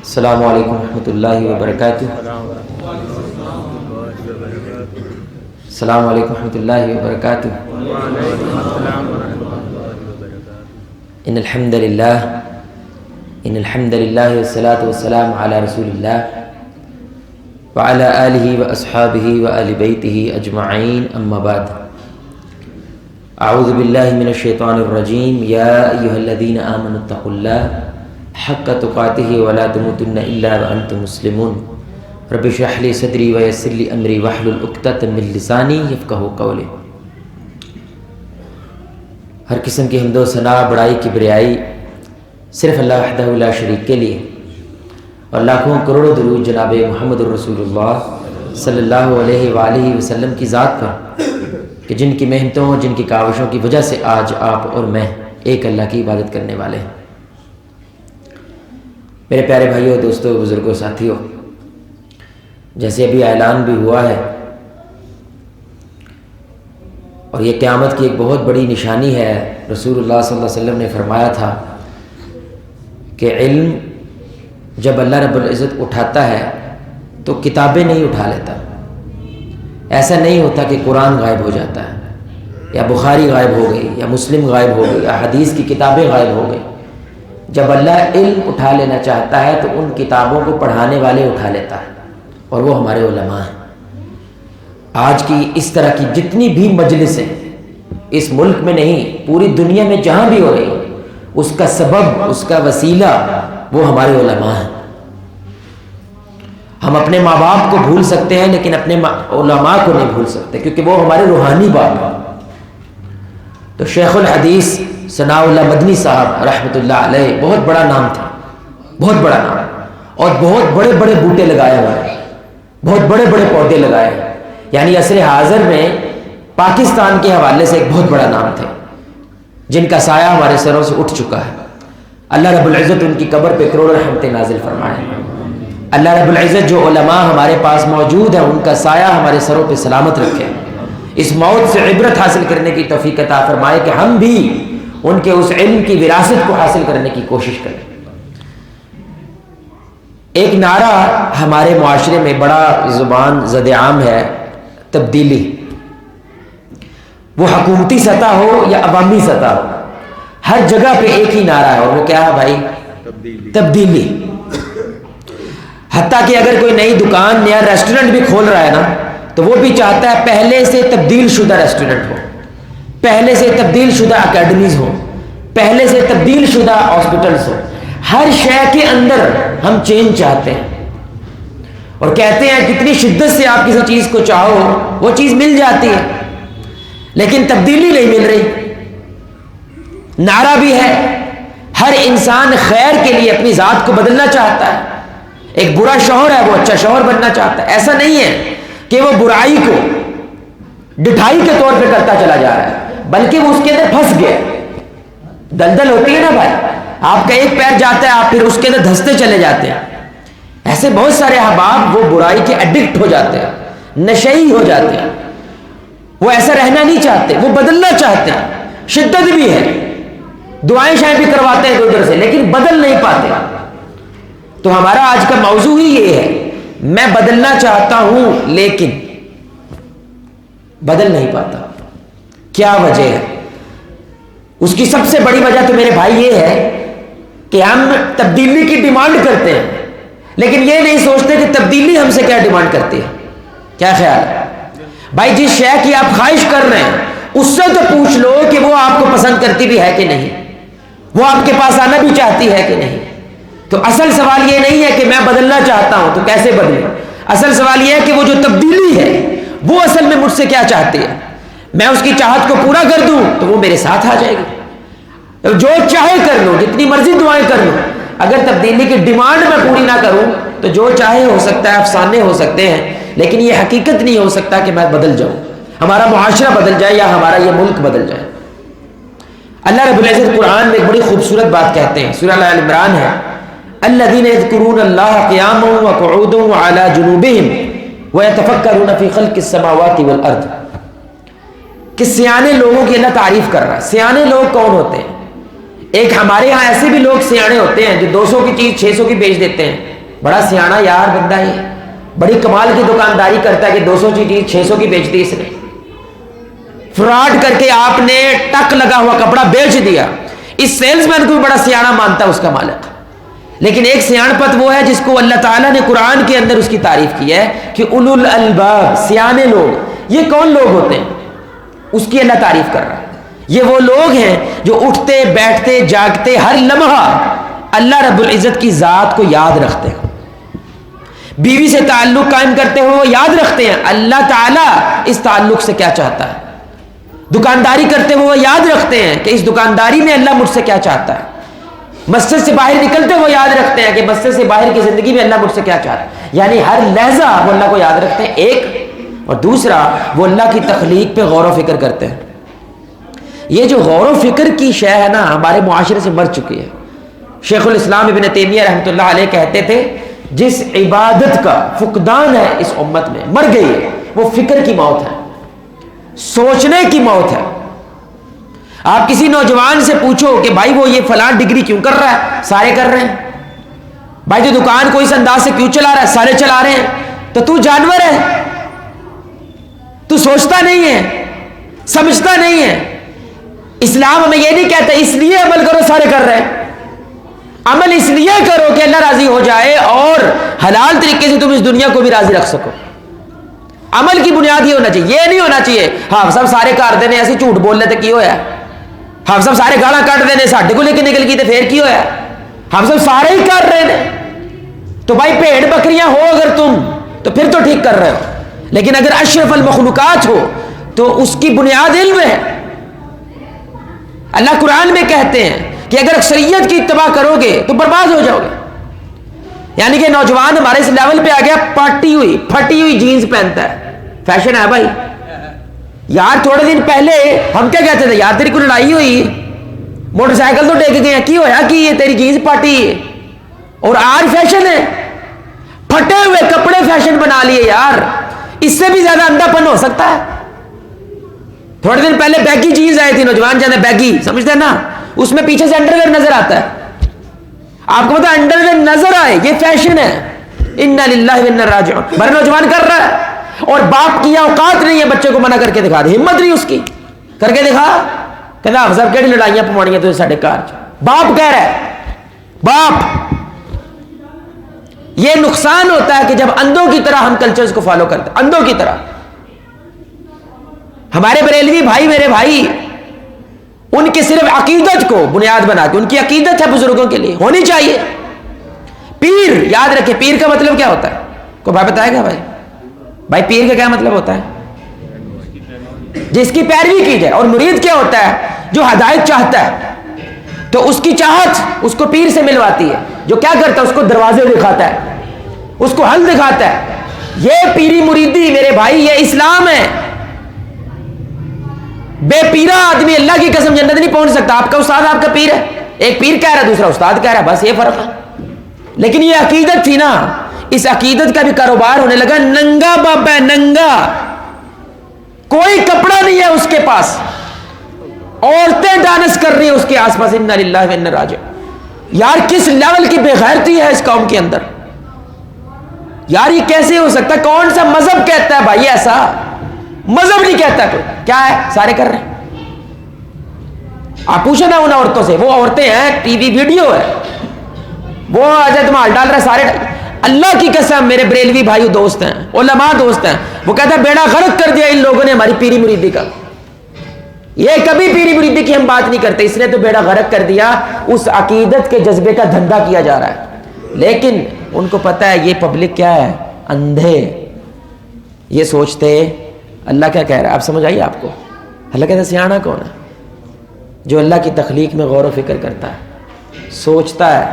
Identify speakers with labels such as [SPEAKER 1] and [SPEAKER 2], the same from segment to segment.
[SPEAKER 1] السلام علیکم ورحمۃ اللہ وبرکاتہ. السلام علیکم ورحمۃ اللہ وبرکاتہ. ان الحمد للہ والصلاة والسلام علی رسول اللہ وعلی آلہ واصحابہ وآل بیتہ اجمعین، اما بعد. اعوذ باللہ من الشیطان الرجیم. یا ایہا الذین آمنوا اتقوا اللہ حق تقاتہ ولا تموتن الا وانتم مسلمون. رب اشرح لی صدری ویسر لی امری واحلل عقدۃ من لسانی یفقہوا قولی. ہر قسم کی حمد و ثنا، بڑائی، کبریائی صرف اللہ وحدہ لا شریک کے لیے، اور لاکھوں کروڑوں درود جناب محمد الرسول اللہ صلی اللہ علیہ وآلہ وسلم کی ذات پر، کہ جن کی محنتوں، جن کی کاوشوں کی وجہ سے آج آپ اور میں ایک اللہ کی عبادت کرنے والے ہیں. میرے پیارے بھائیوں، دوستوں، بزرگوں، ساتھیوں، جیسے ابھی اعلان بھی ہوا ہے، اور یہ قیامت کی ایک بہت بڑی نشانی ہے. رسول اللہ صلی اللہ علیہ وسلم نے فرمایا تھا کہ علم جب اللہ رب العزت اٹھاتا ہے تو کتابیں نہیں اٹھا لیتا. ایسا نہیں ہوتا کہ قرآن غائب ہو جاتا ہے، یا بخاری غائب ہو گئی، یا مسلم غائب ہو گئی، یا حدیث کی کتابیں غائب ہو گئی. جب اللہ علم اٹھا لینا چاہتا ہے تو ان کتابوں کو پڑھانے والے اٹھا لیتا ہے، اور وہ ہمارے علماء ہیں. آج کی اس طرح کی جتنی بھی مجلسیں اس ملک میں نہیں، پوری دنیا میں جہاں بھی ہو رہی، اس کا سبب، اس کا وسیلہ وہ ہمارے علماء ہیں. ہم اپنے ماں باپ کو بھول سکتے ہیں لیکن اپنے علماء کو نہیں بھول سکتے، کیونکہ وہ ہمارے روحانی باپ ہیں. تو شیخ الحدیث ثناء اللہ مدنی صاحب رحمۃ اللہ علیہ بہت بڑا نام تھا، بہت بڑا نام، اور بہت بڑے بڑے بوٹے لگائے ہوئے، بہت بڑے بڑے پودے لگائے ہیں. یعنی عصر حاضر میں پاکستان کے حوالے سے ایک بہت بڑا نام تھے، جن کا سایہ ہمارے سروں سے اٹھ چکا ہے. اللہ رب العزت ان کی قبر پہ کروڑوں رحمتیں نازل فرمائے. اللہ رب العزت جو علماء ہمارے پاس موجود ہیں ان کا سایہ ہمارے سروں پہ سلامت رکھے. اس موت سے عبرت حاصل کرنے کی توفیق عطا فرمائے کہ ہم بھی ان کے اس علم کی وراثت کو حاصل کرنے کی کوشش کریں. ایک نعرہ ہمارے معاشرے میں بڑا زبان زد عام ہے، تبدیلی. وہ حکومتی سطح ہو یا عوامی سطح ہو، ہر جگہ پہ ایک ہی نعرہ ہے، اور وہ کیا ہے بھائی؟ تبدیلی. حتیٰ کہ اگر کوئی نئی دکان، نیا ریسٹورنٹ بھی کھول رہا ہے نا، تو وہ بھی چاہتا ہے پہلے سے تبدیل شدہ ریسٹورنٹ ہو، پہلے سے تبدیل شدہ اکیڈمیز ہو، پہلے سے تبدیل شدہ ہاسپٹلز ہو. ہر شے کے اندر ہم چینج چاہتے ہیں، اور کہتے ہیں کتنی شدت سے آپ کسی چیز کو چاہو وہ چیز مل جاتی ہے، لیکن تبدیلی نہیں مل رہی. نعرہ بھی ہے، ہر انسان خیر کے لیے اپنی ذات کو بدلنا چاہتا ہے. ایک برا شوہر ہے، وہ اچھا شوہر بننا چاہتا ہے. ایسا نہیں ہے کہ وہ برائی کو ڈٹھائی کے طور پہ کرتا چلا جا رہا ہے، بلکہ وہ اس کے اندر پھنس گیا. دلدل ہوتی ہے نا بھائی، آپ کا ایک پیر جاتا ہے، آپ پھر اس کے اندر دھستے چلے جاتے ہیں. ایسے بہت سارے احباب وہ برائی کے ایڈکٹ ہو جاتے ہیں، نشئی ہو جاتے ہیں. وہ ایسا رہنا نہیں چاہتے، وہ بدلنا چاہتے ہیں. شدت بھی ہے، دعائیں شائیں بھی کرواتے ہیں ادھر سے، لیکن بدل نہیں پاتے. تو ہمارا آج کا موضوع ہی یہ ہے، میں بدلنا چاہتا ہوں لیکن بدل نہیں پاتا. کیا وجہ ہے؟ اس کی سب سے بڑی وجہ تو میرے بھائی یہ ہے کہ ہم تبدیلی کی ڈیمانڈ کرتے ہیں، لیکن یہ نہیں سوچتے کہ تبدیلی ہم سے کیا ڈیمانڈ کرتی ہے. کیا خیال ہے بھائی؟ جس شے کی آپ خواہش کر رہے ہیں اس سے تو پوچھ لو کہ وہ آپ کو پسند کرتی بھی ہے کہ نہیں، وہ آپ کے پاس آنا بھی چاہتی ہے کہ نہیں. تو اصل سوال یہ نہیں ہے کہ میں بدلنا چاہتا ہوں تو کیسے بدلوں. اصل سوال یہ ہے کہ وہ جو تبدیلی ہے وہ اصل میں مجھ سے کیا چاہتی ہے. میں اس کی چاہت کو پورا کر دوں تو وہ میرے ساتھ آ جائے گی. جو چاہے کر لو، جتنی مرضی دعائیں کر لو، اگر تبدیلی کی ڈیمانڈ میں پوری نہ کروں تو جو چاہے ہو سکتا ہے، افسانے ہو سکتے ہیں، لیکن یہ حقیقت نہیں ہو سکتا کہ میں بدل جاؤں، ہمارا معاشرہ بدل جائے یا ہمارا یہ ملک بدل جائے. اللہ رب العزت قرآن میں ایک بڑی خوبصورت بات کہتے ہیں، سورہ آل عمران ہے، الذین یذکرون اللہ قیاما وقعودا وعلی جنوبہم ویتفکرون فی خلق السماوات والارض. کہ سیانے لوگوں کی اللہ تعریف کر رہا ہے. سیانے لوگ کون ہوتے ہیں؟ ایک ہمارے ہاں ایسے بھی لوگ سیانے ہوتے ہیں جو 200 کی چیز 600 کی بیچ دیتے ہیں. بڑا سیانا یار بندہ ہے, بڑی کمال کی دکانداری کرتا ہے کہ 200 کی چیز 600 کی بیچ دی اس نے. فراڈ کر کے آپ نے ٹک لگا ہوا کپڑا بیچ دیا. اس سیلز مین کو بھی بڑا سیانا مانتا ہے اس کا مالک. لیکن ایک سیان پت وہ ہے جس کو اللہ تعالیٰ نے قرآن کے اندر اس کی تعریف کی ہے کہ اولو الالباب, سیانے لوگ. یہ کون لوگ ہوتے ہیں؟ اس کی اللہ تعریف کر رہا ہے. یہ وہ لوگ ہیں جو اٹھتے بیٹھتے جاگتے ہر لمحہ اللہ رب العزت کی ذات کو یاد رکھتے ہیں. بیوی سے تعلق قائم کرتے ہوئے وہ یاد رکھتے ہیں اللہ تعالیٰ اس تعلق سے کیا چاہتا ہے. دکانداری کرتے ہوئے وہ یاد رکھتے ہیں کہ اس دکانداری میں اللہ مجھ سے کیا چاہتا ہے. مسجد سے باہر نکلتے ہوئے یاد رکھتے ہیں کہ مسجد سے باہر کی زندگی میں اللہ مجھ سے کیا چاہتا ہے. یعنی ہر لحظہ وہ اللہ کو یاد رکھتے ہیں, ایک. اور دوسرا وہ اللہ کی تخلیق پہ غور و فکر کرتے ہیں. یہ جو غور و فکر کی شے ہے نا ہمارے معاشرے سے مر چکی ہے. شیخ الاسلام ابن تیمیہ رحمۃ اللہ علیہ کہتے تھے جس عبادت کا فقدان ہے اس امت میں, مر گئی ہے, وہ فکر کی موت ہے, سوچنے کی موت ہے. آپ کسی نوجوان سے پوچھو کہ بھائی وہ یہ فلاں ڈگری کیوں کر رہا ہے, سارے کر رہے ہیں. بھائی جو دکان کو اس انداز سے کیوں چلا رہا ہے, سارے چلا رہے ہیں. تو جانور ہے, تو سوچتا نہیں ہے, سمجھتا نہیں ہے. اسلام ہمیں یہ نہیں کہتا اس لیے عمل کرو سارے کر رہے ہیں. عمل اس لیے کرو کہ اللہ راضی ہو جائے اور حلال طریقے سے تم اس دنیا کو بھی راضی رکھ سکو. عمل کی بنیاد یہ ہونا چاہیے. یہ نہیں ہونا چاہیے ہاں سب سارے کر دینے ایسے جھوٹ بول لیتے کی ہویا, ہم سب سارے گاڑا کٹ دینے ساڈے کو لے کے نکل گئی تو پھر کی ہویا, ہم سب سارے ہی کر رہے ہیں. تو بھائی بھیڑ بکریاں ہو اگر تم تو پھر تو ٹھیک کر رہے ہو, لیکن اگر اشرف المخلوقات ہو تو اس کی بنیاد علم ہے. اللہ قرآن میں کہتے ہیں کہ اگر اکثریت کی اتباع کرو گے تو برباد ہو جاؤ گے. یعنی کہ نوجوان ہمارے اس لیول پہ آ گیا پاٹی ہوئی پھٹی ہوئی جینز پہنتا ہے, فیشن ہے بھائی. یار تھوڑے دن پہلے ہم کیا کہتے تھے, یار تیری کو لڑائی ہوئی, موٹر سائیکل تو ٹیک گئے, کی ہویا کہ یہ تیری جینز پاٹی ہے. اور آج فیشن ہے, پھٹے ہوئے کپڑے فیشن بنا لیے. یار اس سے بھی زیادہ اندھا پن ہو سکتا ہے. تھوڑے دن پہلے بیگی جینز آئی تھی, نوجوان جانے بیگی سمجھتے ہیں نا, اس میں پیچھے سے انڈر ویئر نظر آتا ہے. آپ کو پتا انڈر ویئر نظر آئے یہ فیشن ہے. انا للہ و انا راجعون. بڑا نوجوان کر رہا ہے اور باپ کی اوقات نہیں ہے بچے کو منع کر کے دکھا دے, ہمت نہیں اس کی, کر کے دکھا. کہنا افضل کہڑی لڑائیاں پوانیاں تو ساڈے کار. باپ کہہ رہا ہے, باپ. یہ نقصان ہوتا ہے کہ جب اندھوں کی طرح ہم کلچرز کو فالو کرتے ہیں, اندھوں کی طرح. ہمارے بریلوی بھائی میرے بھائی ان کے صرف عقیدت کو بنیاد بنا کے, ان کی عقیدت ہے بزرگوں کے لیے ہونی چاہیے. پیر یاد رکھے, پیر کا مطلب کیا ہوتا ہے, کوئی بھائی بتائے گا؟ بھائی پیر کا کیا مطلب ہوتا ہے؟ جس کی پیروی کی جائے. اور مرید کیا ہوتا ہے؟ جو ہدایت چاہتا ہے تو اس کی چاہت اس کو پیر سے ملواتی ہے. جو کیا کرتا ہے اس کو دروازے دکھاتا ہے, اس کو حل دکھاتا ہے. یہ پیری مریدی میرے بھائی یہ اسلام ہے. بے پیرا آدمی اللہ کی قسم جنت نہیں پہنچ سکتا. آپ کا استاد آپ کا پیر ہے, ایک پیر کہہ رہا ہے دوسرا استاد کہہ رہا ہے, بس یہ فرق ہے. لیکن یہ عقیدت تھی نا, اس عقیدت کا بھی کاروبار ہونے لگا. ننگا بابا ہے, ننگا, کوئی کپڑا نہیں ہے اس کے پاس, عورتیں ڈانس کر رہی ہیں اس کے آس پاس. انا للہ و انا راجعون. یار کس لیول کی بے غیرتی ہے اس قوم کے اندر. یار یہ کیسے ہو سکتا ہے؟ کون سا مذہب کہتا ہے بھائی ایسا؟ مذہب نہیں کہتا کوئی. کیا ہے؟ سارے کر رہے ہیں. آپ پوچھیں نا ان عورتوں سے, وہ عورتیں ہیں, ٹی وی ویڈیو ہے, وہ اجت مال ڈال رہے سارے. اللہ کی قسم میرے بریلوی بھائی دوست ہیں, علماء دوست ہیں, وہ کہتا ہے بیڑا غرق کر دیا ان لوگوں نے ہماری پیری مریدی کا. یہ کبھی پیری مریدی کی ہم بات نہیں کرتے, اس نے تو بیڑا غرق کر دیا. اس عقیدت کے جذبے کا دھندا کیا جا رہا ہے. لیکن ان کو پتا ہے یہ پبلک کیا ہے, اندھے. یہ سوچتے اللہ کیا کہہ رہا ہے. آپ سمجھ آئیے آپ کو؟ اللہ کہتا ہے سیانا کون ہے؟ جو اللہ کی تخلیق میں غور و فکر کرتا ہے, سوچتا ہے.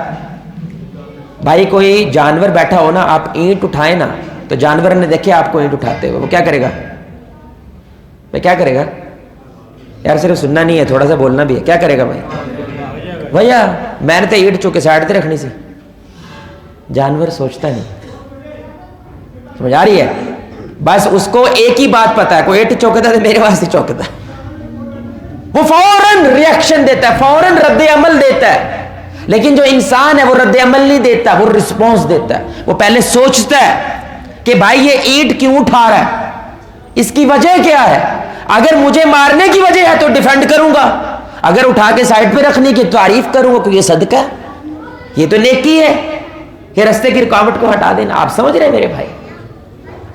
[SPEAKER 1] بھائی کوئی جانور بیٹھا ہو نا, آپ اینٹ اٹھائیں نا تو جانور نے دیکھے آپ کو اینٹ اٹھاتے ہوئے, وہ کیا کرے گا بھائی؟ کیا کرے گا یار؟ صرف سننا نہیں ہے, تھوڑا سا بولنا بھی ہے. کیا کرے گا بھائی؟ بھیا میں نے تو اینٹ چوکے سائڈ تے رکھنی سی. جانور سوچتا نہیں. سمجھ آ رہی ہے؟ بس اس کو ایک ہی بات پتا ہے, کوئی اینٹ چوکتا ہے تو میرے واسطے چوکتا ہے. وہ فوراً ریئیکشن دیتا ہے, فوراً رد عمل دیتا ہے. لیکن جو انسان ہے وہ رد عمل نہیں دیتا, وہ رسپانس دیتا ہے. وہ پہلے سوچتا ہے کہ بھائی یہ اینٹ کیوں اٹھا رہا ہے, اس کی وجہ کیا ہے. اگر مجھے مارنے کی وجہ ہے تو ڈیفینڈ کروں گا, اگر اٹھا کے سائڈ پہ رکھنے کی تعریف کروں گا تو یہ صدقہ ہے, یہ تو نیکی ہے کہ رستے کی رکاوٹ کو ہٹا دینا. آپ سمجھ رہے ہیں میرے بھائی؟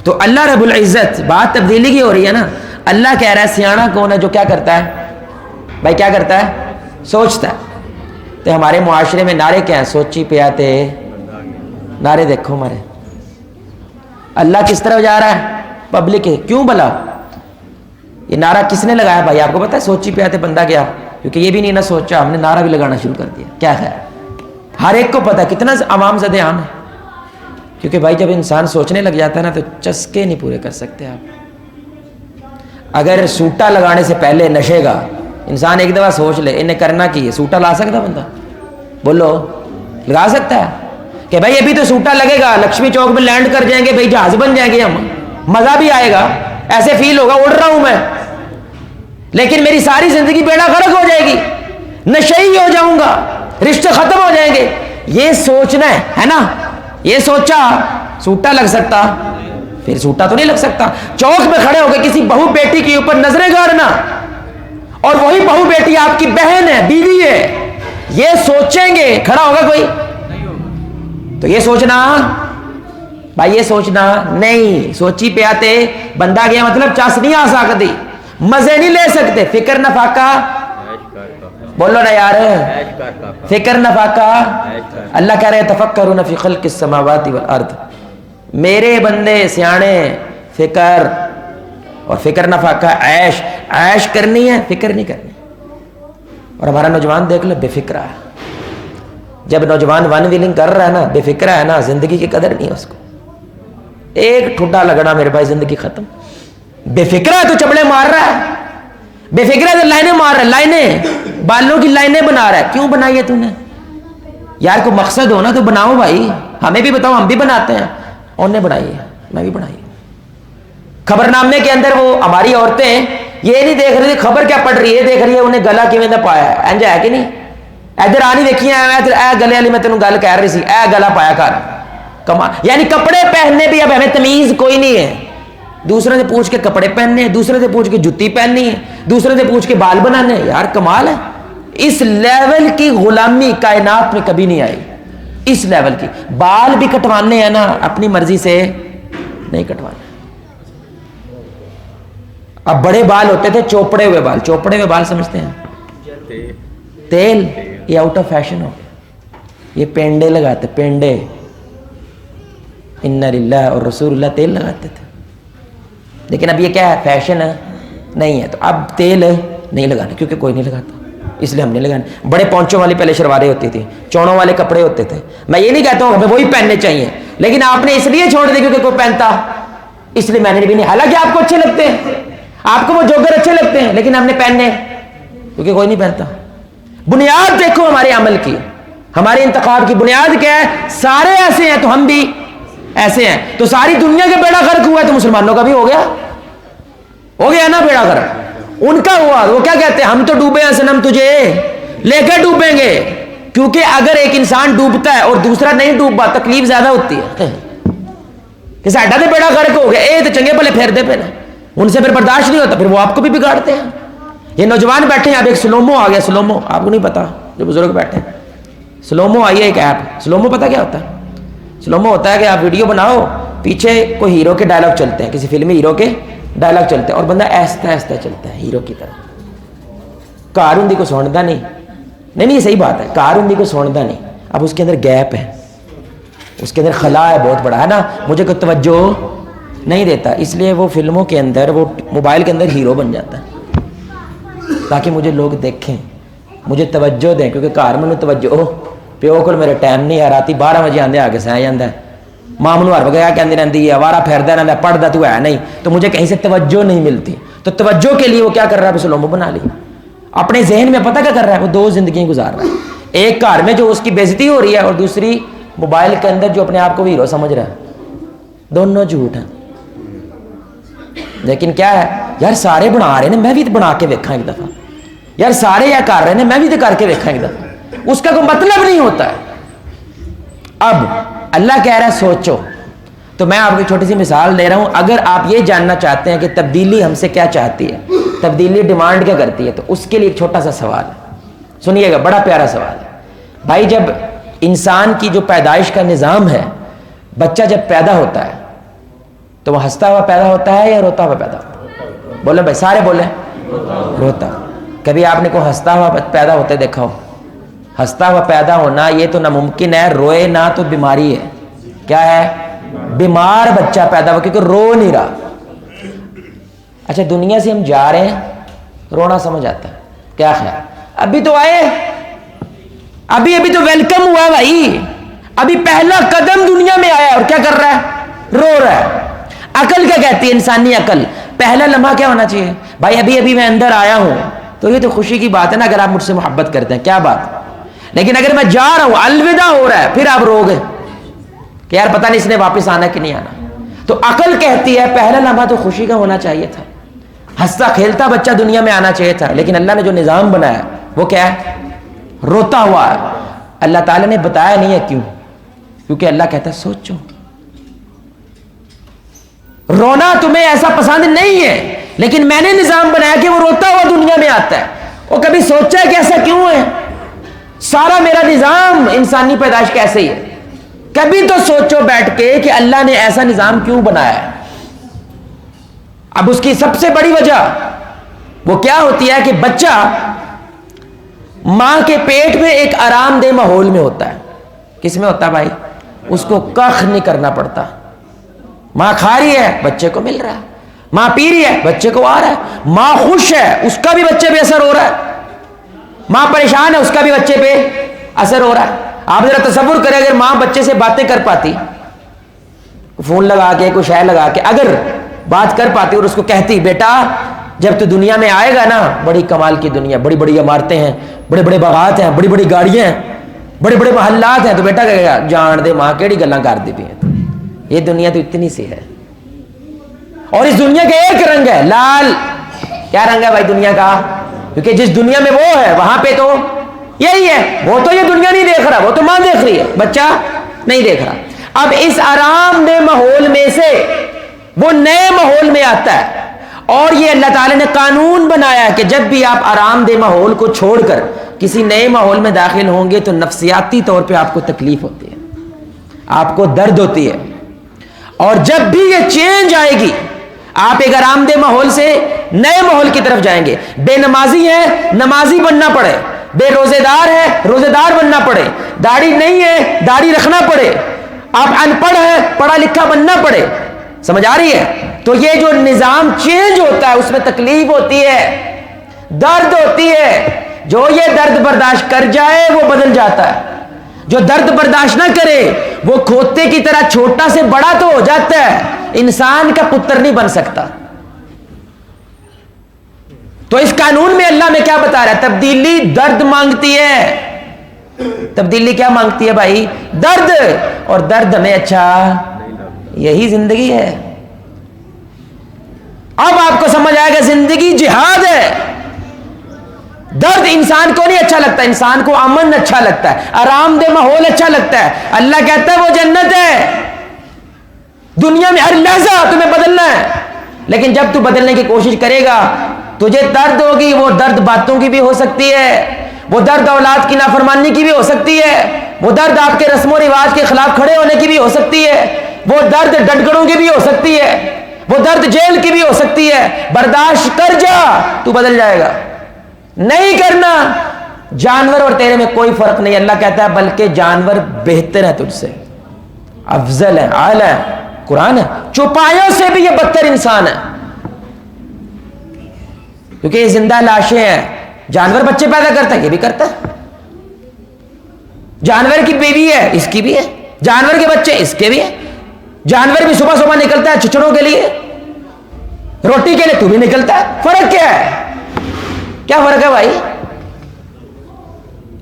[SPEAKER 1] تو اللہ رب العزت, بات تبدیلی کی ہو رہی ہے نا. اللہ کہہ رہا ہے سیاںا کون ہے جو کیا کرتا ہے بھائی, کیا کرتا ہے, سوچتا ہے. تو ہمارے معاشرے میں نعرے کیا ہیں, سوچی پیاتے نعرے دیکھو ہمارے. اللہ کس طرح جا رہا ہے, پبلک ہے. کیوں بلا یہ نعرہ کس نے لگایا بھائی, آپ کو پتا ہے؟ سوچی پیاتے بندہ گیا, کیونکہ یہ بھی نہیں نہ سوچا, ہم نے نعرہ بھی لگانا شروع کر دیا. کیا ہے, ہر ایک کو پتا ہے کتنا عوام زدے عام ہے. کیونکہ بھائی جب انسان سوچنے لگ جاتا ہے نا تو چسکے نہیں پورے کر سکتے آپ. اگر سوٹا لگانے سے پہلے نشے گا انسان ایک دفعہ سوچ لے انہیں کرنا کی ہے, سوٹا لا سکتا بندہ؟ بولو, لگا سکتا ہے کہ بھائی ابھی تو سوٹا لگے گا, لکشمی چوک میں لینڈ کر جائیں گے, بھائی جہاز بن جائیں گے ہم, مزہ بھی آئے گا, ایسے فیل ہوگا اڑ رہا ہوں میں, لیکن میری ساری زندگی بیڑا غرق ہو جائے گی, نشئی ہو جاؤں گا, رشتے ختم ہو جائیں گے. یہ سوچنا ہے نا. یہ سوچا سوٹا لگ سکتا, پھر سوٹا تو نہیں لگ سکتا. چوک میں کھڑے ہو کے کسی بہو بیٹی کے اوپر نظریں گارنا, اور وہی بہو بیٹی آپ کی بہن ہے, بیوی ہے, یہ سوچیں گے کھڑا ہوگا کوئی؟ تو یہ سوچنا بھائی, یہ سوچنا نہیں. سوچی پہ آتے بندہ گیا مطلب چس نہیں آ سکتی, مزے نہیں لے سکتے. فکر نفاقہ, بولو نا یار, فکر نفاقہ. اللہ کہہ رہے تفکرون فی خلق السماوات والارض, میرے بندے سیانے فکر, اور فکر نفاقہ عیش. عیش کرنی ہے, فکر نہیں کرنی. اور ہمارا نوجوان دیکھ لو بے فکرہ ہے. جب نوجوان ون ویلنگ کر رہا ہے نا, بے فکرہ ہے نا, زندگی کی قدر نہیں ہے اس کو. ایک ٹھڈا لگنا میرے بھائی زندگی ختم. بے فکرہ ہے تو چپڑے مار رہا ہے, بے فکرہ ہے تو لائنیں مار رہا ہے, لائنیں بالوں کی لائنیں بنا رہا ہے. کیوں بنائی ہے تو نے یار؟ کوئی مقصد ہو نا تو بناؤ بھائی, ہمیں بھی بتاؤ, ہم بھی بناتے ہیں. اور نے بنائی ہے, میں بھی بنائی ہے. خبر نامے کے اندر وہ ہماری عورتیں یہ نہیں دیکھ رہی خبر کیا پڑھ رہی ہے, دیکھ رہی ہے انہیں گلا کیویں نہ پایا ہے. انج ہے کہ نہیں؟ ادھر آ نہیں دیکھی اے گلے والی, میں تینوں گل کہہ رہی سی, اے گلا پایا کر. کمال, یعنی کپڑے پہننے بھی اب ہمیں تمیز کوئی نہیں ہے. دوسرے سے پوچھ کے کپڑے پہننے ہیں, دوسرے سے پوچھ کے جوتی پہننی ہے, دوسرے سے پوچھ کے بال بنانے ہیں. یار کمال ہے. اس لیول کی غلامی کائنات میں کبھی نہیں آئی, اس لیول کی. بال بھی کٹوانے ہیں نا, اپنی مرضی سے نہیں کٹوانے. اب بڑے بال ہوتے تھے چوپڑے ہوئے بال. چوپڑے ہوئے بال سمجھتے ہیں تیل, یہ آؤٹ آف فیشن ہو گیا. یہ پینڈے لگاتے, پینڈے, انا للہ اور رسول اللہ تیل لگاتے تھے. لیکن اب یہ کیا ہے, فیشن ہے نہیں ہے, تو اب تیل نہیں لگانا کیونکہ کوئی نہیں لگاتا, اس لیے ہم نہیں لگانے. بڑے پونچوں والی پہلے شلواریں ہوتی تھی, چوڑوں والے کپڑے ہوتے تھے. میں یہ نہیں کہتا ہوں ہمیں وہی پہننے چاہیے, لیکن آپ نے اس لیے چھوڑ دی کیونکہ کوئی پہنتا, اس لیے میں نے بھی نہیں. حالانکہ آپ کو اچھے لگتے ہیں, آپ کو وہ جوگر اچھے لگتے ہیں, لیکن ہم نے پہننے کیونکہ کوئی نہیں پہنتا. بنیاد دیکھو ہمارے عمل کی, ہمارے انتخاب کی بنیاد کیا ہے؟ سارے ایسے ہیں تو ہم بھی ایسے ہیں. تو ساری دنیا کا بیڑا غرق ہوا ہے تو مسلمانوں کا بھی ہو گیا نا بیڑا غرق. ان کا ہوا, وہ کیا کہتے ہیں, ہم تو ڈوبے ہیں صنم تجھے لے کے ڈوبیں گے. کیونکہ اگر ایک انسان ڈوبتا ہے اور دوسرا نہیں ڈوبا تکلیف زیادہ ہوتی ہے کہ ساڈا تو بیڑا غرق ہو گیا, اے تو چنگے بھلے پھیر دے پہ, ان سے پھر برداشت نہیں ہوتا, پھر وہ آپ کو بھی بگاڑتے ہیں. یہ نوجوان بیٹھے ہیں, اب ایک سلومو آ گیا. سلومو آپ کو نہیں پتا, جو بزرگ بیٹھے ہیں, سلومو آئی ہے ایک ایپ. سلومو پتا کیا ہوتا ہے؟ سلومو ہوتا ہے کہ آپ ویڈیو بناؤ, پیچھے کوئی ہیرو کے ڈائلاگ چلتے ہیں, کسی فلمی ہیرو کے ڈائلاگ چلتے ہیں, اور بندہ ایستا ایستا چلتا ہے ہیرو کی طرح. کار ہوں کو سنتا نہیں, یہ صحیح بات ہے, کار ہوں کو سنتا نہیں. اب اس کے اندر گیپ ہے, اس کے اندر خلا ہے بہت بڑا, ہے نا. مجھے کوئی توجہ نہیں دیتا, اس لیے وہ فلموں کے اندر, وہ موبائل کے اندر ہیرو بن جاتا ہے تاکہ مجھے لوگ دیکھیں, مجھے توجہ دیں. کیونکہ کار میں توجہ پیو کو میرے ٹائم نہیں ہے, راتی 12 بجے آدھے آ کے سہ جاتا ہے, ماں منو ہر وقت کہتی رہتی ہے, آوارا پھیرتا رہتا ہے, پڑھتا تو ہے نہیں, تو مجھے کہیں سے توجہ نہیں ملتی. تو توجہ کے لیے وہ کیا کر رہا ہے, سلومو بنا لی. اپنے ذہن میں پتہ کیا کر رہا ہے, وہ 2 زندگیاں گزار رہا ہے. ایک گھر میں جو اس کی بےزتی ہو رہی ہے, اور دوسری موبائل کے اندر جو اپنے آپ کو ہیرو سمجھ رہا ہے. دونوں جھوٹ ہیں. لیکن کیا ہے یار, سارے بنا رہے ہیں, میں بھی بنا کے ویکھاں ایک دفعہ. یار سارے یا کر رہے ہیں میں بھی تو کر کے دیکھا ایک دفعہ, اس کا کوئی مطلب نہیں ہوتا ہے. اب اللہ کہہ رہا ہے سوچو. تو میں آپ کو چھوٹی سی مثال دے رہا ہوں. اگر آپ یہ جاننا چاہتے ہیں کہ تبدیلی ہم سے کیا چاہتی ہے, تبدیلی ڈیمانڈ کیا کرتی ہے, تو اس کے لیے ایک چھوٹا سا سوال ہے, سنیے گا, بڑا پیارا سوال ہے بھائی. جب انسان کی جو پیدائش کا نظام ہے, بچہ جب پیدا ہوتا ہے تو وہ ہنستا ہوا پیدا ہوتا ہے یا روتا ہوا پیدا ہوتا ہے؟ بولے بھائی, سارے بولیں. روتا. کبھی آپ نے کوئی ہنستا ہوا پیدا ہوتے دیکھا ہو؟ ہنستا ہوا پیدا ہونا یہ تو ناممکن ہے, روئے نہ تو بیماری ہے. کیا ہے؟ بیمار بچہ پیدا ہوا کیونکہ رو نہیں رہا. اچھا دنیا سے ہم جا رہے ہیں, رونا سمجھ آتا ہے, کیا خیال؟ ابھی تو آئے, ابھی تو ویلکم ہوا بھائی, ابھی پہلا قدم دنیا میں آیا اور کیا کر رہا ہے؟ رو رہا ہے. عقل کیا کہتی ہے, انسانی عقل؟ پہلا لمحہ کیا ہونا چاہیے بھائی؟ ابھی میں اندر آیا ہوں تو یہ تو خوشی کی بات ہے نا, اگر آپ مجھ سے محبت کرتے ہیں, کیا بات. لیکن اگر میں جا رہا ہوں, الوداع ہو رہا ہے, پھر آپ رو گے کہ یار پتہ نہیں اس نے واپس آنا کہ نہیں آنا. تو عقل کہتی ہے پہلا لمحہ تو خوشی کا ہونا چاہیے تھا, ہنستا کھیلتا بچہ دنیا میں آنا چاہیے تھا. لیکن اللہ نے جو نظام بنایا وہ کیا ہے؟ روتا ہوا ہے. اللہ تعالیٰ نے بتایا نہیں ہے کیوں, کیونکہ اللہ کہتا ہے سوچو. رونا تمہیں ایسا پسند نہیں ہے, لیکن میں نے نظام بنایا کہ وہ روتا ہوا دنیا میں آتا ہے. وہ کبھی سوچا ہے کہ ایسا کیوں ہے؟ سارا میرا نظام انسانی پیدائش کیسے ہی ہے. کبھی تو سوچو بیٹھ کے کہ اللہ نے ایسا نظام کیوں بنایا ہے. اب اس کی سب سے بڑی وجہ وہ کیا ہوتی ہے کہ بچہ ماں کے پیٹ میں ایک آرام دہ ماحول میں ہوتا ہے. کس میں ہوتا ہے بھائی؟ اس کو کخ نہیں کرنا پڑتا. ماں کھا رہی ہے, بچے کو مل رہا ہے. ماں پی رہی ہے, بچے کو آ رہا ہے. ماں خوش ہے, اس کا بھی بچے پہ اثر ہو رہا ہے. ماں پریشان ہے, اس کا بھی بچے پہ اثر ہو رہا ہے. آپ ذرا تصور کریں اگر ماں بچے سے باتیں کر پاتی, فون لگا کے کوئی شے لگا کے اگر بات کر پاتی اور اس کو کہتی بیٹا جب تو دنیا میں آئے گا نا, بڑی کمال کی دنیا, بڑی بڑی عمارتیں ہیں, بڑے بڑے باغات ہیں, بڑی بڑی گاڑیاں ہیں, بڑے بڑے محلات ہیں, تو بیٹا کہے گا جان دے ماں کیڑی گلاں کر دی پئی ہیں, یہ دنیا تو اتنی سی ہے. اور اس دنیا کا ایک رنگ ہے لال. کیا رنگ ہے بھائی دنیا کا؟ کیونکہ جس دنیا میں وہ ہے وہاں پہ تو یہی ہے. وہ تو یہ دنیا نہیں دیکھ رہا, وہ تو ماں دیکھ رہی ہے, بچہ نہیں دیکھ رہا. اب اس آرام دہ ماحول میں سے وہ نئے ماحول میں آتا ہے, اور یہ اللہ تعالی نے قانون بنایا ہے کہ جب بھی آپ آرام دہ ماحول کو چھوڑ کر کسی نئے ماحول میں داخل ہوں گے تو نفسیاتی طور پہ آپ کو تکلیف ہوتی ہے, آپ کو درد ہوتی ہے. اور جب بھی یہ چینج آئے گی, آپ ایک آرام دہ ماحول سے نئے ماحول کی طرف جائیں گے. بے نمازی ہے, نمازی بننا پڑے. بے روزے دار ہے, روزے دار بننا پڑے. داڑھی نہیں ہے, داڑھی رکھنا پڑے. آپ ان پڑھ ہے, پڑھا لکھا بننا پڑے. سمجھ آ رہی ہے؟ تو یہ جو نظام چینج ہوتا ہے اس میں تکلیف ہوتی ہے, درد ہوتی ہے. جو یہ درد برداشت کر جائے وہ بدل جاتا ہے, جو درد برداشت نہ کرے وہ کھوتے کی طرح چھوٹا سے بڑا تو ہو جاتا ہے, انسان کا پتر نہیں بن سکتا. تو اس قانون میں اللہ میں کیا بتا رہا ہے؟ تبدیلی درد مانگتی ہے. تبدیلی کیا مانگتی ہے بھائی؟ درد. اور درد ہمیں اچھا, یہی زندگی ہے. اب آپ کو سمجھ آئے گا زندگی جہاد ہے. درد انسان کو نہیں اچھا لگتا, انسان کو امن اچھا لگتا ہے, آرام دہ ماحول اچھا لگتا ہے. اللہ کہتا ہے وہ جنت ہے. دنیا میں ہر لحظہ تمہیں بدلنا ہے, لیکن جب تو بدلنے کی کوشش کرے گا تجھے درد ہوگی. وہ درد باتوں کی بھی ہو سکتی ہے, وہ درد اولاد کی نافرمانی کی بھی ہو سکتی ہے, وہ درد آپ کے رسم و رواج کے خلاف کھڑے ہونے کی بھی ہو سکتی ہے, وہ درد ڈنڈگڑوں کی بھی ہو سکتی ہے, وہ درد جیل کی بھی ہو سکتی ہے. برداشت کر جا, تو بدل جائے گا. نہیں کرنا, جانور اور تیرے میں کوئی فرق نہیں. اللہ کہتا ہے بلکہ جانور بہتر ہے تجھ سے, افضل ہے, اعلی ہے. قرآن ہے, چوپایوں سے بھی یہ بدتر انسان ہے, کیونکہ یہ زندہ لاشیں ہیں. جانور بچے پیدا کرتا ہے, یہ بھی کرتا ہے. جانور کی بیوی ہے, اس کی بھی ہے. جانور کے بچے, اس کے بھی ہیں. جانور بھی صبح صبح نکلتا ہے چچڑوں کے لیے, روٹی کے لیے, تو بھی نکلتا ہے. فرق کیا ہے؟ کیا فرق ہے بھائی؟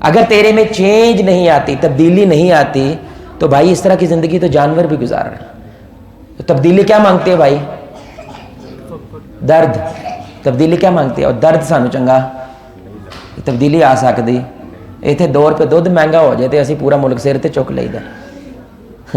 [SPEAKER 1] اگر تیرے میں چینج نہیں آتی, تبدیلی نہیں آتی, تو بھائی اس طرح کی زندگی تو جانور بھی گزار رہے ہیں. تو تبدیلی کیا مانگتے ہیں بھائی؟ درد. تبدیلی کیا مانگتی ہے؟ اور درد سانو چنگا ਤਬਦੀਲੀ ਆ ਸਕਦੀ। ਇੱਥੇ 2 ਰੁਪਏ ਦੁੱਧ ਮਹਿੰਗਾ ਹੋ ਜਾਏ ਤੇ ਅਸੀਂ ਪੂਰਾ ਮੁਲਕ ਸਿਰ ਤੇ ਚੁੱਕ ਲਈਦਾ।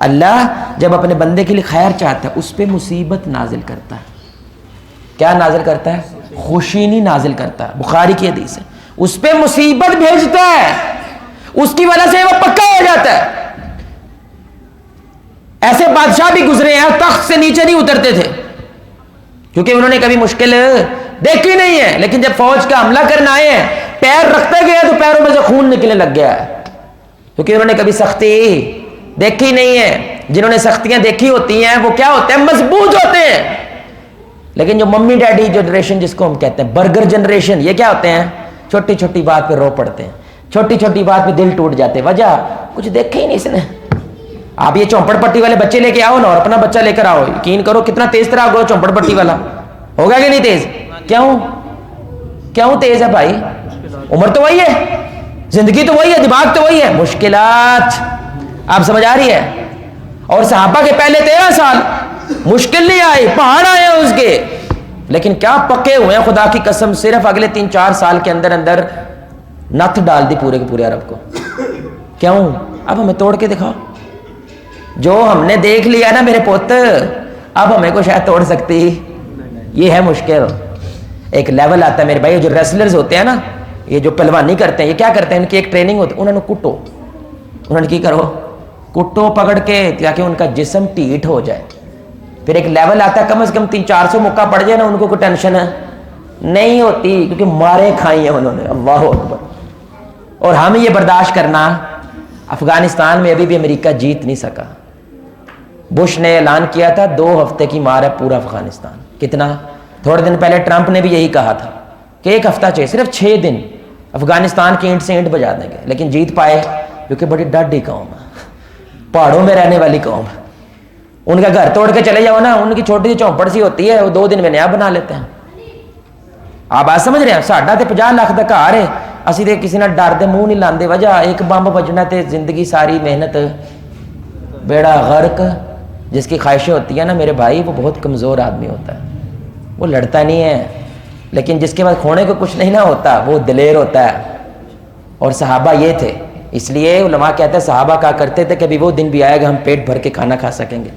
[SPEAKER 1] اللہ جب اپنے بندے کے لیے خیر چاہتا ہے اس پہ مصیبت نازل کرتا ہے. کیا نازل کرتا ہے؟ خوشی نہیں نازل کرتا. بخاری کی حدیث ہے, اس پہ مصیبت بھیجتا ہے, اس کی وجہ سے وہ پکا ہو جاتا ہے. ایسے بادشاہ بھی گزرے ہیں تخت سے نیچے نہیں اترتے تھے کیونکہ انہوں نے کبھی مشکل دیکھی نہیں ہے, لیکن جب فوج کا حملہ کرنا آئے ہیں پیر رکھتے گئے تو پیروں میں سے خون نکلنے لگ گیا ہے کیونکہ انہوں نے کبھی سختی دیکھی نہیں ہے. جنہوں نے سختیاں دیکھی ہوتی ہیں وہ کیا ہوتے ہیں؟ مضبوط ہوتے ہیں. لیکن جو ممی ڈیڈی جنریشن جس کو ہم کہتے ہیں برگر جنریشن, یہ کیا ہوتے ہیں؟ چھوٹی چھوٹی بات پہ رو پڑتے ہیں, چھوٹی چھوٹی بات پہ دل ٹوٹ جاتے. وجہ کچھ دیکھے ہی نہیں اس نے. آپ یہ چونپڑ پٹی والے بچے لے کے آؤ نا اور اپنا بچہ لے کر آؤ, یقین کرو کتنا تیز طرح ہوگا چونپڑ پٹی والا. ہوگا کہ نہیں تیز؟ کیوں تیز ہے بھائی؟ عمر تو وہی ہے, زندگی تو وہی ہے, دماغ تو وہی ہے, مشکلات آپ سمجھ آ رہی ہے. اور صحابہ کے پہلے 13 سال مشکل نہیں آئی, پہاڑ آئے ہیں اس کے, لیکن کیا پکے ہوئے ہیں خدا کی قسم. صرف اگلے 3-4 سال کے اندر اندر نتھ ڈال دی پورے کے پورے عرب کو. کیوں؟ اب ہمیں توڑ کے دکھاؤ. جو ہم نے دیکھ لیا نا میرے پوت, اب ہمیں کو شاید توڑ سکتی. یہ ہے مشکل. ایک لیول آتا ہے میرے بھائی, جو ریسلرز ہوتے ہیں نا, یہ جو پہلوانی کرتے ہیں, یہ کیا کرتے ہیں؟ ان کی ایک ٹریننگ ہوتی ہے, انہوں نے کٹو, انہوں نے کی کرو کٹو پکڑ کے تاکہ ان کا جسم ٹھیٹ ہو جائے. پھر ایک لیول آتا ہے کم از کم 300-400 مکہ پڑ جائے نا, ان کو کوئی ٹینشن نہیں ہوتی کیونکہ مارے کھائی ہیں انہوں نے. اللہ اکبر. اور ہم یہ برداشت کرنا. افغانستان میں ابھی بھی امریکہ جیت نہیں سکا. بش نے اعلان کیا تھا 2 ہفتے کی مار ہے پورا افغانستان. کتنا؟ تھوڑے دن پہلے ٹرمپ نے بھی یہی کہا تھا کہ 1 ہفتہ چاہیے, صرف 6 دن افغانستان کی اینٹ سے اینٹ بجا دیں گے. لیکن جیت پائے کیونکہ بڑی ڈاڈی قوم ہے, پہاڑوں میں رہنے والی قوم ہے. ان کا گھر توڑ کے چلے جاؤ نا, ان کی چھوٹی سی چوپڑ سی ہوتی ہے, وہ 2 دن میں نیا بنا لیتے ہیں. آپ بات سمجھ رہے ہیں؟ ساڈا تے 50 لاکھ دا گھر ہے, اسی تے کسی نہ ڈر دے منہ نہیں لاندے. وجہ ایک بمب بجنا تے زندگی ساری محنت بیڑا غرق. جس کی خواہشیں ہوتی ہیں نا میرے بھائی, وہ بہت کمزور آدمی ہوتا ہے, وہ لڑتا نہیں ہے. لیکن جس کے بعد کھونے کو کچھ نہیں نہ ہوتا وہ دلیر ہوتا ہے. اور صحابہ یہ تھے, اس لیے علماء کہتے ہیں صحابہ کہا کرتے تھے کبھی وہ دن بھی آئے گا ہم پیٹ بھر کے کھانا کھا سکیں گے,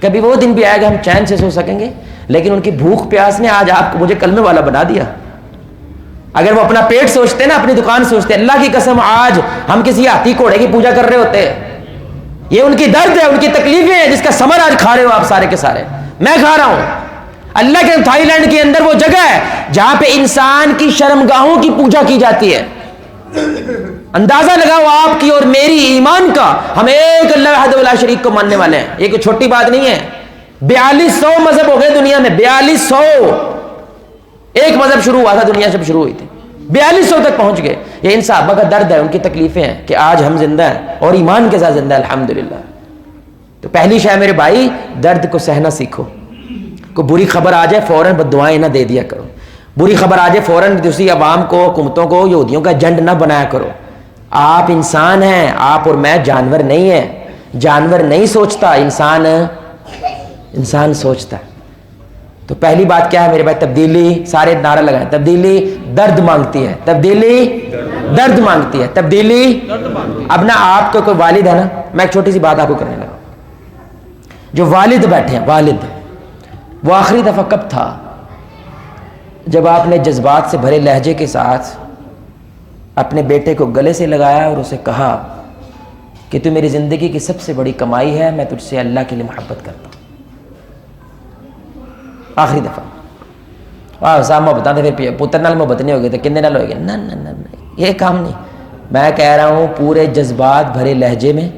[SPEAKER 1] کبھی وہ دن بھی آئے گا ہم چین سے سو سکیں گے. لیکن ان کی بھوک پیاس نے آج آپ کو مجھے کلمے والا بنا دیا. اگر وہ اپنا پیٹ سوچتے نا, اپنی دکان سوچتے, اللہ کی قسم آج ہم کسی ہاتھی گھوڑے کی پوجا کر رہے ہوتے. یہ ان کی درد ہے, ان کی تکلیفیں ہیں, جس کا ثمر آج کھا رہے ہو آپ سارے کے سارے, میں کھا رہا ہوں. اللہ کے تھائی لینڈ کے اندر وہ جگہ ہے جہاں پہ انسان کی شرمگاہوں کی پوجا کی جاتی ہے. اندازہ لگاؤ آپ کی اور میری ایمان کا, ہم ایک اللہ وحدہ لا شریک کو ماننے والے ہیں. یہ کوئی چھوٹی بات نہیں ہے. 4200 مذہب ہو گئے دنیا میں, 4200. ایک مذہب شروع ہوا تھا دنیا جب شروع ہوئی تھی, 4200 تک پہنچ گئے. یہ ان صحابہ کا درد ہے, ان کی تکلیفیں ہیں کہ آج ہم زندہ ہیں اور ایمان کے ساتھ زندہ ہیں الحمدللہ. تو پہلی شے میرے بھائی, درد کو سہنا سیکھو. کوئی بری خبر آ جائے فوراً بد دعائیں نہ دے دیا کرو. بری خبر آ جائے فوراً دوسری عوام کو, حکومتوں کو, یہودیوں کا جنڈ نہ بنایا کرو. آپ انسان ہیں, آپ اور میں جانور نہیں ہیں. جانور نہیں سوچتا, انسان سوچتا ہے. تو پہلی بات کیا ہے میرے بھائی؟ تبدیلی. سارے نعرہ لگائیں, تبدیلی درد مانگتی ہے, تبدیلی درد مانگتی ہے, تبدیلی. اب نا آپ کو کوئی والد ہے نا, میں ایک چھوٹی سی بات آپ کو کرنے لگا. جو والد بیٹھے ہیں, والد, وہ آخری دفعہ کب تھا جب آپ نے جذبات سے بھرے لہجے کے ساتھ اپنے بیٹے کو گلے سے لگایا اور اسے کہا کہ تو میری زندگی کی سب سے بڑی کمائی ہے, میں تجھ سے اللہ کے لیے محبت کرتا ہوں. آخری دفعہ. صاحب محبت پھر پتر نال محبت نہیں ہوگی تو کنے نال ہوگی؟ نہ, یہ کام نہیں. میں کہہ رہا ہوں پورے جذبات بھرے لہجے میں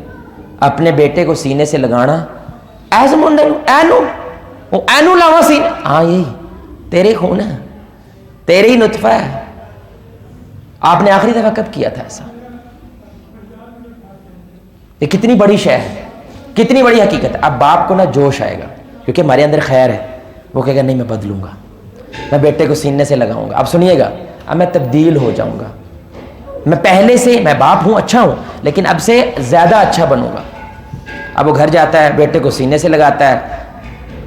[SPEAKER 1] اپنے بیٹے کو سینے سے لگانا. اینو لاوا سینے, ہاں یہی تیرے خون ہے, تیرے ہی نطفہ ہے. آپ نے آخری دفعہ کب کیا تھا ایسا؟ یہ کتنی بڑی شے ہے, کتنی بڑی حقیقت ہے. اب باپ کو نا جوش آئے گا کیونکہ ہمارے اندر خیر ہے. وہ کہے گا نہیں میں بدلوں گا, میں بیٹے کو سینے سے لگاؤں گا. اب سنیے گا, اب میں تبدیل ہو جاؤں گا. میں پہلے سے, میں باپ ہوں, اچھا ہوں, لیکن اب سے زیادہ اچھا بنوں گا. اب وہ گھر جاتا ہے, بیٹے کو سینے سے لگاتا ہے.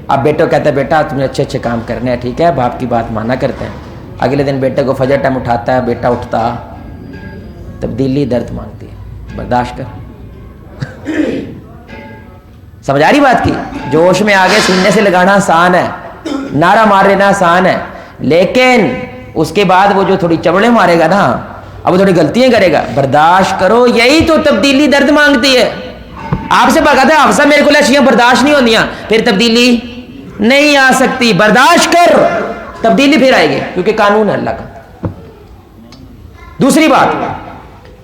[SPEAKER 1] اب بیٹے کو کہتا ہے بیٹا تمہیں اچھے اچھے کام کرنے ہیں, ٹھیک ہے, باپ کی بات مانا کرتے ہیں. اگلے دن بیٹے کو فجر ٹائم اٹھاتا ہے, بیٹا اٹھتا. تبدیلی درد مانگتی ہے, برداشت کر. سمجھ آ رہی بات کی؟ جوش میں آگے سینے سے لگانا آسان ہے, نعرہ مار لینا آسان ہے, لیکن اس کے بعد وہ جو تھوڑی چبڑے مارے گا نا, اب وہ تھوڑی غلطیاں کرے گا, برداشت کرو. یہی تو تبدیلی درد مانگتی ہے. آپ سے بات ہے حفصہ میرے کو اشیاء برداشت نہیں ہوندیاں, پھر تبدیلی نہیں آ سکتی. برداشت کر, تبدیلی پھر آئے گی, کیونکہ قانون ہے اللہ کا. دوسری بات,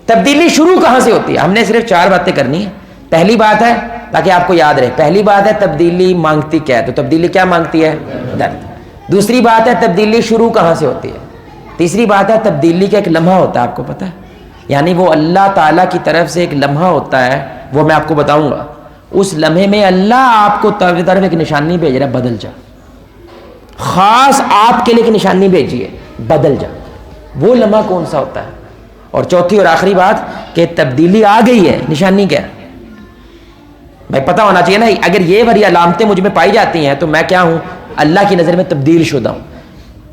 [SPEAKER 1] تبدیلی شروع کہاں سے ہوتی ہے؟ ہم نے صرف 4 باتیں کرنی ہیں. پہلی بات ہے, تاکہ آپ کو یاد رہے, پہلی بات ہے تبدیلی مانگتی کیا ہے. تو تبدیلی کیا مانگتی ہے؟ درد. دوسری بات ہے تبدیلی شروع کہاں سے ہوتی ہے. تیسری بات ہے تبدیلی کا ایک لمحہ ہوتا ہے, آپ کو پتہ ہے, یعنی وہ اللہ تعالیٰ کی طرف سے ایک لمحہ ہوتا ہے, وہ میں آپ کو بتاؤں گا. اس لمحے میں اللہ آپ کو طرف ایک نشانی بھیج رہا ہے, بدل جا. خاص آپ کے لیے ایک نشانی بھیجی ہے, بدل جا. وہ لمحہ کون سا ہوتا ہے؟ اور چوتھی اور آخری بات کہ تبدیلی آ گئی ہے, نشانی کیا ہے بھائی؟ پتہ ہونا چاہیے نا. اگر یہ والی علامتیں مجھ میں پائی جاتی ہیں تو میں کیا ہوں؟ اللہ کی نظر میں تبدیل شدہ ہوں.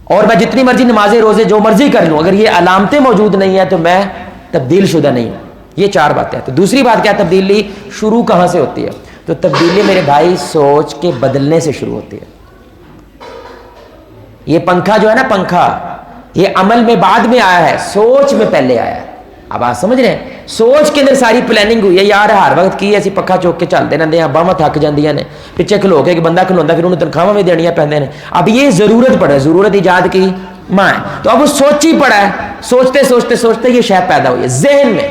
[SPEAKER 1] اور میں جتنی مرضی نمازیں روزے جو مرضی کر لوں, اگر یہ علامتیں موجود نہیں ہیں تو میں تبدیل شدہ نہیں ہوں. یہ 4 باتیں ہیں. تو دوسری بات کیا, تبدیلی شروع کہاں سے ہوتی ہے؟ تو تبدیلی میرے بھائی سوچ کے بدلنے سے شروع ہوتی ہے. یہ پنکھا جو ہے نا, پنکھا, یہ عمل میں بعد میں آیا ہے, سوچ میں پہلے آیا ہے. اب آپ سمجھ رہے ہیں, سوچ کے اندر ساری پلاننگ ہوئی ہے. یار ہر وقت کی ایسی پکھا چوک کے چلتے رہتے ہیں, باہاں تھک جاندیاں نے, پیچھے کھلو کے ایک بندہ کھلوندا, پھر انہوں تنخواہ بھی دینیاں پیندے نے. اب یہ ضرورت پڑا ہے, ضرورت ایجاد کی ماں ہے. تو اب وہ سوچ ہی پڑا ہے, سوچتے سوچتے سوچتے یہ شے پیدا ہوئی ہے ذہن میں.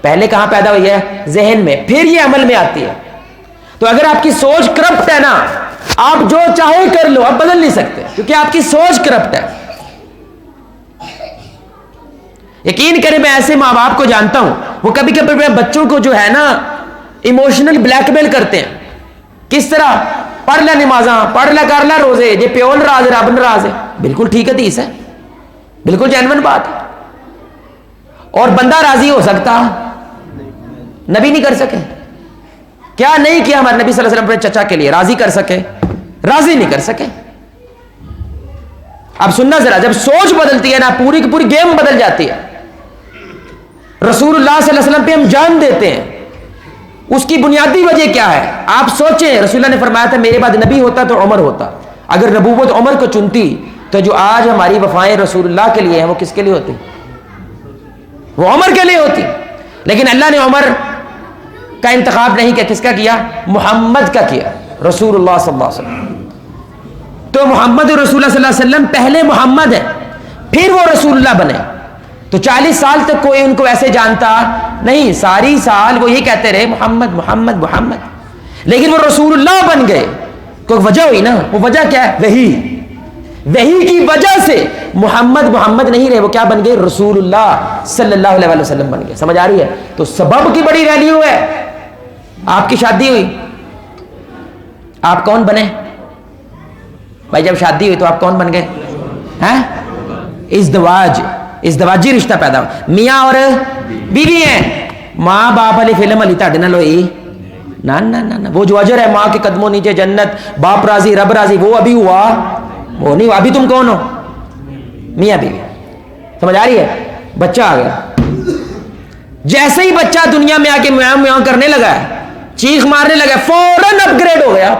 [SPEAKER 1] پہلے کہاں پیدا ہوئی ہے؟ ذہن میں, پھر یہ عمل میں آتی ہے. تو اگر آپ کی سوچ کرپٹ ہے نا, آپ جو چاہے کر لو, آپ بدل نہیں سکتے, کیونکہ آپ کی سوچ کرپٹ ہے. یقین کریں میں ایسے ماں باپ کو جانتا ہوں, وہ کبھی کبھی بچوں کو جو ہے نا ایموشنل بلیک میل کرتے ہیں. کس طرح؟ پڑھ لے نمازاں, پڑھ لے, کر لے روزے, یہ پیو ناراض ہے رب ناراض ہے. بالکل ٹھیک حدیث ہے, بالکل جینون بات ہے. اور بندہ راضی ہو سکتا؟ نبی نہیں کر سکے. کیا نہیں کیا ہمارے نبی صلی اللہ علیہ وسلم اپنے چچا کے لیے؟ راضی کر سکے؟ راضی نہیں کر سکے. اب سننا ذرا, جب سوچ بدلتی ہے نا, پوری کی پوری گیم بدل جاتی ہے. رسول اللہ صلی اللہ علیہ وسلم پہ ہم جان دیتے ہیں, اس کی بنیادی وجہ کیا ہے؟ آپ سوچیں, رسول اللہ نے فرمایا تھا میرے بعد نبی ہوتا تو عمر ہوتا. اگر نبوت عمر کو چنتی تو جو آج ہماری وفائیں رسول اللہ کے لیے ہیں وہ کس کے لیے ہوتی؟ وہ عمر کے لیے ہوتی. لیکن اللہ نے عمر کا انتخاب نہیں کیا, کس کا کیا؟ محمد کا کیا, رسول اللہ صلی اللہ علیہ وسلم. تو محمد رسول اللہ صلی اللہ علیہ وسلم پہلے محمد ہے, پھر وہ رسول اللہ بنے. تو 40 سال تک کوئی ان کو ایسے جانتا نہیں, ساری سال وہ یہ کہتے رہے محمد محمد محمد. لیکن وہ رسول اللہ بن گئے, کوئی وجہ ہوئی نا. وہ وجہ کیا ہے؟ وحی کی وجہ سے محمد محمد نہیں رہے, وہ کیا بن گئے؟ رسول اللہ صلی اللہ علیہ وسلم بن گئے. سمجھ آ رہی ہے؟ تو سبب کی بڑی ویلیو ہے. آپ کی شادی ہوئی, آپ کون بنے بھائی؟ جب شادی ہوئی تو آپ کون بن گئے؟ ہیں ازدواج, ازدواجی رشتہ پیدا ہو. میاں اور بیوی ہیں, ماں باپ والی فلم علی تاڑے نال ہوئی نا نا نا. وہ جو اجر ہے ماں کے قدموں نیچے جنت, باپ راضی رب راضی, وہ ابھی ہوا, وہ نہیں ہوا. ابھی تم کون ہو؟ میاں بیوی. سمجھ آ رہی ہے؟ بچہ آ گیا, جیسے ہی بچہ دنیا میں آ کے میاں میاں کرنے لگا ہے, چیخ مارنے لگا, فوراً اپ گریڈ ہو گیا.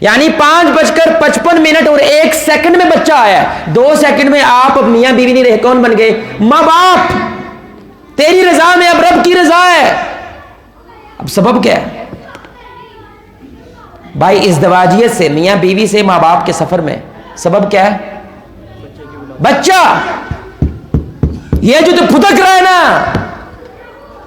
[SPEAKER 1] یعنی 5:55 اور 1 سیکنڈ میں بچہ آیا ہے. 2 سیکنڈ میں آپ اب میاں بیوی نہیں رہے, کون بن گئے؟ ماں باپ. تیری رضا میں اب رب کی رضا ہے. اب سبب کیا ہے بھائی؟ ازدواجیت سے, میاں بیوی سے ماں باپ کے سفر میں سبب کیا ہے؟ بچہ. یہ جو تو پھدک رہا ہے نا,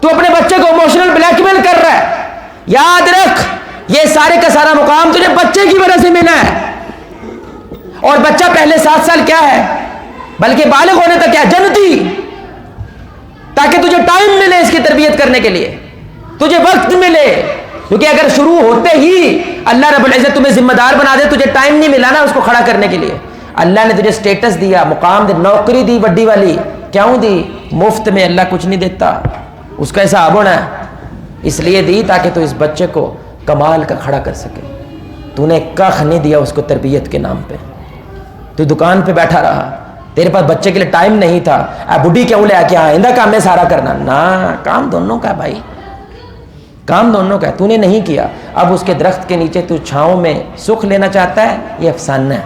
[SPEAKER 1] تو اپنے بچے کو ایموشنل بلیک میل کر رہا ہے. یاد رکھ, یہ سارے کا سارا مقام تجھے بچے کی وجہ سے ملا ہے. اور بچہ پہلے 7 سال کیا ہے, بلکہ بالغ ہونے تک کیا ہے؟ جنتی. تاکہ تجھے ٹائم ملے اس کی تربیت کرنے کے لیے, تجھے وقت ملے. کیونکہ اگر شروع ہوتے ہی اللہ رب العزت تمہیں ذمہ دار بنا دے, تجھے ٹائم نہیں ملا نا اس کو کھڑا کرنے کے لیے. اللہ نے تجھے سٹیٹس دیا, مقام دے, نوکری دی بڑی والی. کیوں دی؟ مفت میں اللہ کچھ نہیں دیتا, اس کا حساب ہونا ہے. اس لیے دی تاکہ تو اس بچے کو کمال کا کھڑا کر سکے. تو نے کخ نہیں دیا اس کو تربیت کے نام پہ. تو دکان پہ بیٹھا رہا, تیرے پاس بچے کے لیے ٹائم نہیں تھا. بڈھی کیوں لے کے آئندہ کام میں سارا کرنا نا, کام دونوں کا بھائی. کام دونوں کا ہے. تو نے نہیں کیا, اب اس کے درخت کے نیچے تو چھاؤں میں سکھ لینا چاہتا ہے. یہ افسانہ ہے.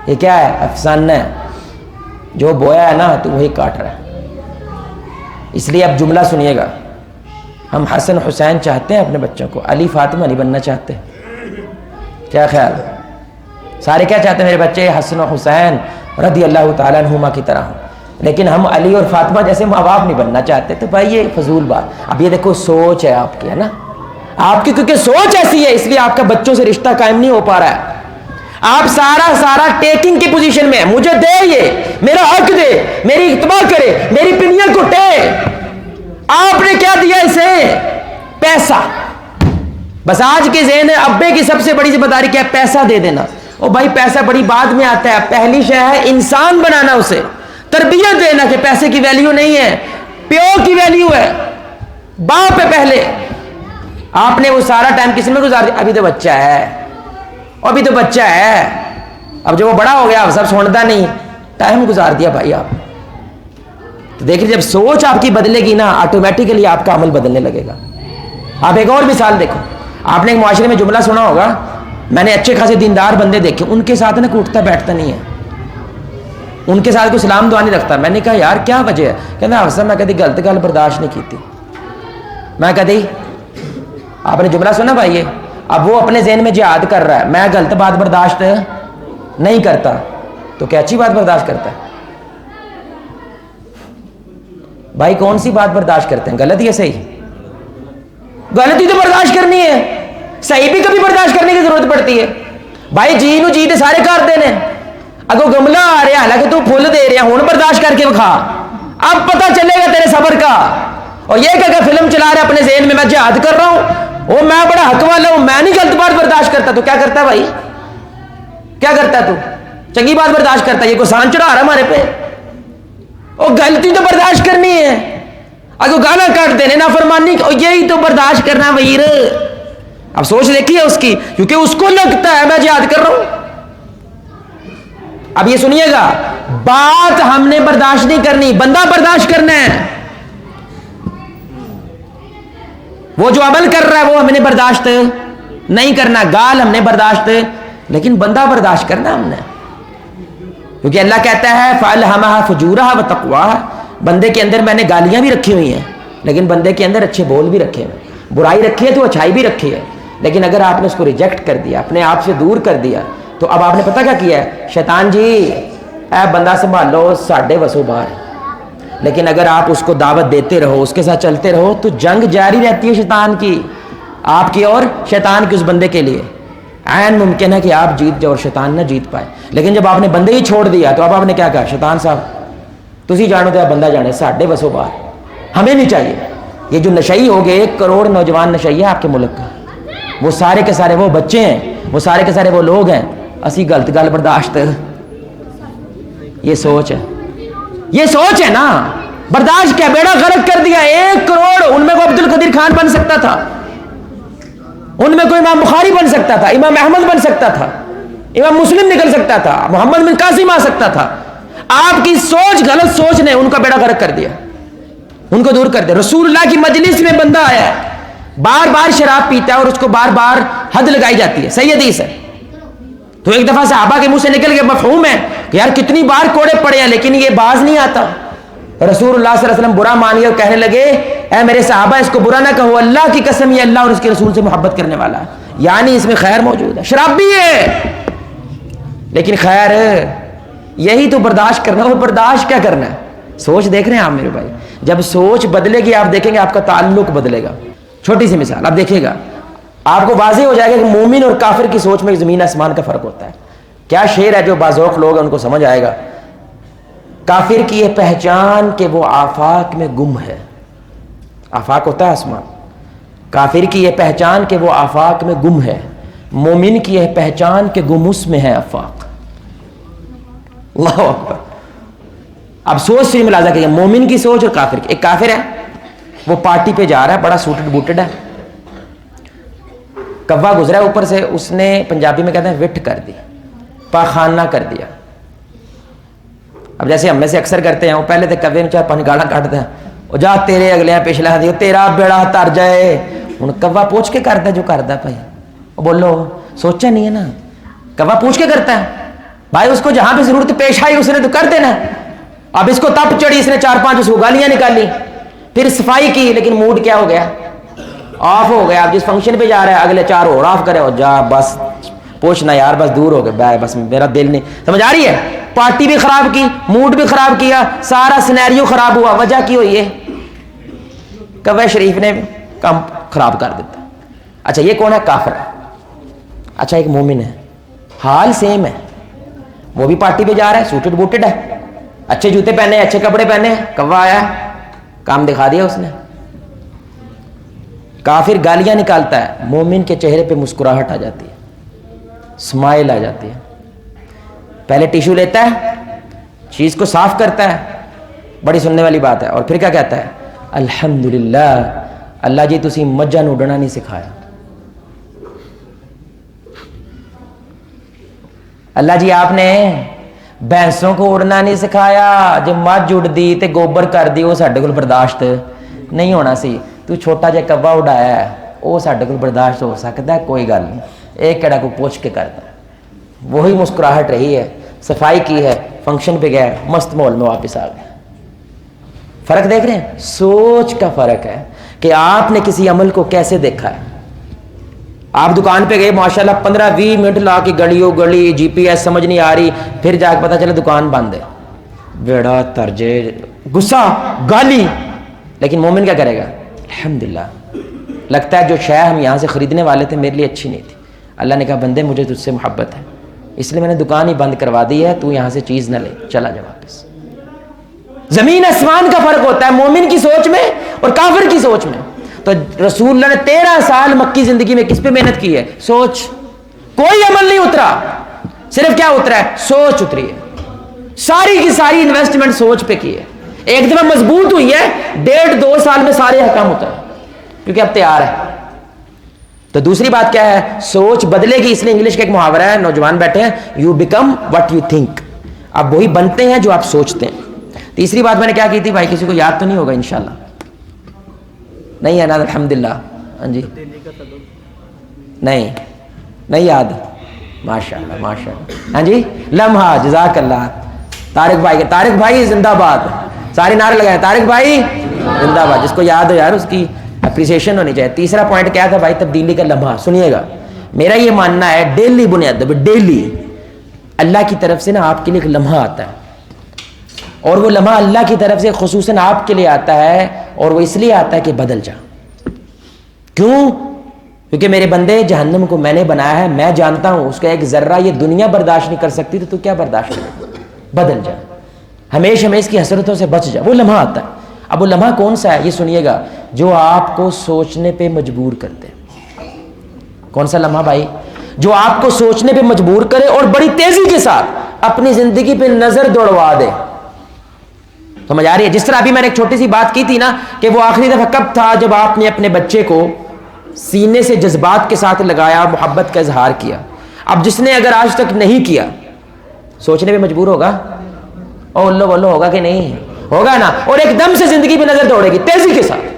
[SPEAKER 1] یہ کیا ہے؟ افسانہ ہے. جو بویا ہے نا تو وہی کاٹ رہا ہے. اس لیے اب جملہ سنیے گا, ہم حسن حسین چاہتے ہیں اپنے بچوں کو, علی فاطمہ نہیں بننا چاہتے. کیا خیال ہے؟ سارے کیا چاہتے ہیں میرے بچے حسن و حسین رضی اللہ تعالیٰ عنہما کی طرح ہوں, لیکن ہم علی اور فاطمہ جیسے ماں باپ نہیں بننا چاہتے. تو بھائی یہ فضول بات. اب یہ دیکھو سوچ ہے آپ کی, ہے نا, آپ کی, کیونکہ سوچ ایسی ہے اس لیے آپ کا بچوں سے رشتہ قائم نہیں ہو پا رہا ہے. آپ سارا ٹیکنگ کی پوزیشن میں ہے, مجھے دے, یہ میرا حق دے, میری اتباع کرے, میری پنیاں کوٹے. آپ نے کیا دیا اسے؟ پیسہ. بس آج کے ذہن ہے ابے کی سب سے بڑی ذمہ داری کیا ہے؟ پیسہ دے دینا. او بھائی پیسہ بڑی بعد میں آتا ہے, پہلی شے ہے انسان بنانا, اسے تربیت دینا کہ پیسے کی ویلیو نہیں ہے, پیو کی ویلیو ہے. باپ ہے پہلے. آپ نے وہ سارا ٹائم کس میں گزار دیا؟ ابھی تو بچہ ہے, ابھی تو بچہ ہے, اب جب وہ بڑا ہو گیا اب سب سنتا نہیں, ٹائم گزار دیا بھائی آپ. تو دیکھیں جب سوچ آپ کی بدلے گی نا, آٹومیٹیکلی آپ کا عمل بدلنے لگے گا. آپ ایک اور مثال دیکھو, آپ نے ایک معاشرے میں جملہ سنا ہوگا, میں نے اچھے خاصے دیندار بندے دیکھے, ان کے ساتھ نا کوئی اٹھتا بیٹھتا نہیں ہے, ان کے ساتھ کوئی سلام دعا نہیں رکھتا. میں نے کہا یار کیا وجہ ہے؟ کہنا افسر میں کدی غلط گل برداشت نہیں کی. میں کدی, آپ نے جملہ سنا بھائی, اب وہ اپنے ذہن میں جہاد کر رہا ہے, میں غلط بات برداشت نہیں کرتا, تو کیا اچھی بات برداشت کرتا ہے؟ بھائی کون سی بات برداشت کرتے ہیں, غلط یا صحیح؟ غلطی تو برداشت کرنی ہے, صحیح بھی کبھی برداشت کرنے کی ضرورت پڑتی ہے. بھائی جی نو جی دے سارے کر دینے, اگو گملہ آ رہا حالانکہ تو پھول دے رہا, ہوں برداشت کر کے بکھا, اب پتہ چلے گا تیرے صبر کا. اور یہ کہ اگر فلم چلا رہا ہے اپنے ذہن میں جہاد کر رہا ہوں, وہ میں بڑا حق والا ہوں, میں نہیں غلط بات برداشت کرتا, تو کیا کرتا ہے بھائی؟ کیا کرتا ہے تو؟ چنگی بات برداشت کرتا ہے. یہ کوئی سان چڑھا رہا ہے ہمارے پہ؟ وہ غلطی تو برداشت کرنی ہے, اگو گانا کاٹ دینے نافرمانی, یہی تو برداشت کرنا ویر. اب سوچ دیکھیے اس کی, کیونکہ اس کو لگتا ہے میں جہاد کر رہا ہوں. اب یہ سنیے گا, بات ہم نے برداشت نہیں کرنی, بندہ برداشت کرنا ہے. وہ جو عمل کر رہا ہے وہ ہم نے برداشت نہیں کرنا, گال ہم نے برداشت, لیکن بندہ برداشت کرنا ہم نے. کیونکہ اللہ کہتا ہے فَأَلْهَمَهَا فُجُورَهَا وَتَقْوَاهَا, بندے کے اندر میں نے گالیاں بھی رکھی ہوئی ہیں, لیکن بندے کے اندر اچھے بول بھی رکھے ہیں. برائی رکھی ہے تو اچھائی بھی رکھی ہے, لیکن اگر آپ نے اس کو ریجیکٹ کر دیا, اپنے آپ سے دور کر دیا, تو اب آپ نے پتہ کیا کیا ہے؟ شیطان جی اے بندہ سنبھالو, ساڈے وسو باہر. لیکن اگر آپ اس کو دعوت دیتے رہو, اس کے ساتھ چلتے رہو, تو جنگ جاری رہتی ہے شیطان کی, آپ کی اور شیطان کی اس بندے کے لیے. عین ممکن ہے کہ آپ جیت جاؤ اور شیطان نہ جیت پائے. لیکن جب آپ نے بندے ہی چھوڑ دیا, تو اب آپ نے کیا کہا؟ شیطان صاحب تسی جانو تو بندہ جانے, ساڈے وسو باہر, ہمیں نہیں چاہیے. یہ جو نشئی ہو گئے, 1 کروڑ نوجوان نشئی ہے آپ کے ملک کا, وہ سارے کے سارے وہ بچے ہیں, وہ سارے کے سارے وہ لوگ ہیں, اسی غلط گل برداشت. یہ سوچ ہے, یہ سوچ ہے نا, برداشت کیا, بیڑا غرق کر دیا. 1 کروڑ, ان میں کوئی عبد القدیر خان بن سکتا تھا, ان میں کوئی امام بخاری بن سکتا تھا, امام احمد بن سکتا تھا, امام مسلم نکل سکتا تھا, محمد بن قاسم آ سکتا تھا. آپ کی سوچ, غلط سوچ نے ان کا بیڑا غرق کر دیا, ان کو دور کر دیا. رسول اللہ کی مجلس میں بندہ آیا ہے, بار بار شراب پیتا ہے اور اس کو بار بار حد لگائی جاتی ہے, صحیح حدیث ہے. تو ایک دفعہ صحابہ کے منہ سے نکل کے مفہوم ہے کہ یار کتنی بار کوڑے پڑے ہیں لیکن یہ باز نہیں آتا. رسول اللہ صلی اللہ علیہ وسلم برا مان گئے اور کہنے لگے اے میرے صحابہ اس کو برا نہ کہو, اللہ کی قسم یہ اللہ اور اس کے رسول سے محبت کرنے والا ہے, یعنی اس میں خیر موجود ہے. شراب بھی ہے لیکن خیر, یہی تو برداشت کرنا. اور برداشت کیا کرنا ہے؟ سوچ دیکھ رہے ہیں آپ میرے بھائی, جب سوچ بدلے گی آپ دیکھیں گے آپ کا تعلق بدلے گا. چھوٹی سی مثال آپ دیکھیے گا, آپ کو واضح ہو جائے گا کہ مومن اور کافر کی سوچ میں زمین آسمان کا فرق ہوتا ہے. کیا شعر ہے جو بازوق لوگ ہیں ان کو سمجھ آئے گا. کافر کی یہ پہچان کہ وہ آفاق میں گم ہے, آفاق ہوتا ہے آسمان, کافر کی یہ پہچان کہ وہ آفاق میں گم ہے, مومن کی یہ پہچان کہ گم اس میں ہے آفاق. اللہ اکبر. اب سوچ سے ملازہ کہ مومن کی سوچ اور کافر کی. ایک کافر ہے وہ پارٹی پہ جا رہا ہے, بڑا سوٹڈ بوٹڈ ہے, کوا گزرا ہے اوپر سے, اس نے پنجابی میں کہتے ہیں وٹ کر دی, پاخانہ کر دیا. اب جیسے ہم میں سے اکثر کرتے ہیں, وہ پہلے تو کوے میں 4-5 گاڑاں کاٹتے ہیں, وہ جا تیرے اگلے پچھلے دی تیرا بیڑا تر جائے, ہوں کوا پوچھ کے کرتا جو کرتا بھائی, بولو سوچا نہیں ہے نا, کوا پوچھ کے کرتا ہے بھائی, اس کو جہاں پہ ضرورت پیش آئی اس نے تو کر دینا. اب اس کو تپ چڑھی, اس نے 4-5 اس کو گالیاں نکالی, پھر صفائی کی, لیکن موڈ کیا ہو گیا, آف ہو گیا. اب جس فنکشن پہ جا رہا ہے اگلے 4 اور آف کرے, اور جا بس پوچھنا یار بس دور ہو گئے, بس میرا دل نہیں. سمجھ آ رہی ہے؟ پارٹی بھی خراب کی, موڈ بھی خراب کیا, سارا سینیریو خراب ہوا. وجہ کی ہوئی ہے؟ کعبہ شریف نے کام خراب کر دیتا. اچھا یہ کون ہے؟ کافر. اچھا ایک مومن ہے, حال سیم ہے, وہ بھی پارٹی پہ جا رہا ہے, سوٹڈ بوٹڈ ہے, اچھے جوتے پہنے, اچھے کپڑے پہنے, کعبہ آیا, کام دکھا دیا اس نے. کافر گالیاں نکالتا ہے, مومن کے چہرے پہ مسکراہٹ آ جاتی ہے, اسمائل آ جاتی ہے. پہلے ٹیشو لیتا ہے, چیز کو صاف کرتا ہے, بڑی سننے والی بات ہے, اور پھر کیا کہتا ہے؟ الحمدللہ, اللہ جی تسی مجھاں نوں اڈنا نہیں سکھایا, اللہ جی آپ نے بھینسوں کو اڑنا نہیں سکھایا, جو مجھ اڑدی تے گوبر کر دی وہ ساڈے کول برداشت نہیں ہونا سی, تو چھوٹا جہا کوا اڑایا ہے وہ ساڈے کول برداشت ہو سکتا ہے, کوئی گل نہیں, ایک کیڑا کو پوچھ کے کرتا ہے. وہی مسکراہٹ رہی ہے, صفائی کی ہے, فنکشن پہ گیا, مست ماحول میں واپس آ گیا. فرق دیکھ رہے ہیں؟ سوچ کا فرق ہے کہ آپ نے کسی عمل کو کیسے دیکھا ہے. آپ دکان پہ گئے, ماشاءاللہ 15-20 منٹ لا کے گلی جی پی ایس سمجھ نہیں آ رہی, پھر جا کے پتا چلا دکان بند ہے, بیڑا ترجے, غصہ, گالی. لیکن مومن کیا کرے گا؟ الحمدللہ, لگتا ہے جو شے ہم یہاں سے خریدنے والے تھے میرے لیے اچھی نہیں تھی, اللہ نے کہا بندے مجھے تجھ سے محبت ہے, اس لیے میں نے دکان ہی بند کروا دی ہے, تو یہاں سے چیز نہ لے, چلا جا واپس. زمین آسمان کا فرق ہوتا ہے مومن کی سوچ میں اور کافر کی سوچ میں. تو رسول اللہ نے 13 سال مکی زندگی میں کس پہ محنت کی ہے؟ سوچ. کوئی عمل نہیں اترا, صرف کیا اترا ہے؟ سوچ اتری ہے. ساری کی ساری انویسٹمنٹ سوچ پہ کی ہے. ایک دفعہ مضبوط ہوئی ہے, 1.5-2 سال میں سارے احکام اترے, کیونکہ اب تیار ہے. تو دوسری بات کیا ہے؟ سوچ بدلے گی. اس لیے انگلش کا ایک محاورہ ہے, نوجوان بیٹھے ہیں, you become what you think, آپ وہی بنتے ہیں جو آپ سوچتے ہیں. تیسری بات میں نے کیا کی تھی بھائی, کسی کو یاد تو نہیں ہوگا انشاءاللہ, نہیں ہے نا؟ الحمدللہ. ہاں جی, نہیں یاد, ماشاءاللہ ماشاءاللہ. ہاں جی, لمحہ, جزاک اللہ. طارق بھائی زندہ باد, سارے نعرے لگائے, طارق بھائی زندہ باد. جس کو یاد ہو یار اس کی اپریسیشن ہونی چاہیے. تیسرا پوائنٹ کیا تھا بھائی؟ تبدیلی کا لمحہ. سنیے گا, میرا یہ ماننا ہے ڈیلی بنیاد پہ, ڈیلی اللہ کی طرف سے نا آپ کے لیے ایک لمحہ آتا ہے, اور وہ لمحہ اللہ کی طرف سے خصوصاً آپ کے لیے آتا ہے, اور وہ اس لیے آتا ہے کہ بدل جا. کیوں؟ کیونکہ میرے بندے, جہنم کو میں نے بنایا ہے, میں جانتا ہوں اس کا ایک ذرہ یہ دنیا برداشت نہیں کر سکتی, تو کیا برداشت کرے؟ بدل جا, ہمیشہ اس کی حسرتوں سے بچ جا. وہ لمحہ آتا ہے. اب وہ لمحہ کون سا ہے؟ یہ سنیے گا, جو آپ کو سوچنے پہ مجبور کر دے. کون سا لمحہ بھائی؟ جو آپ کو سوچنے پہ مجبور کرے اور بڑی تیزی کے ساتھ اپنی زندگی پہ نظر دوڑوا دے. سمجھ آ رہی ہے؟ جس طرح ابھی میں نے ایک چھوٹی سی بات کی تھی نا, کہ وہ آخری دفعہ کب تھا جب آپ نے اپنے بچے کو سینے سے جذبات کے ساتھ لگایا, محبت کا اظہار کیا. اب جس نے اگر آج تک نہیں کیا, سوچنے پہ مجبور ہوگا, او اللہ بولو ہوگا کہ نہیں ہوگا نا, اور ایک دم سے زندگی پہ نظر دوڑے گی تیزی کے ساتھ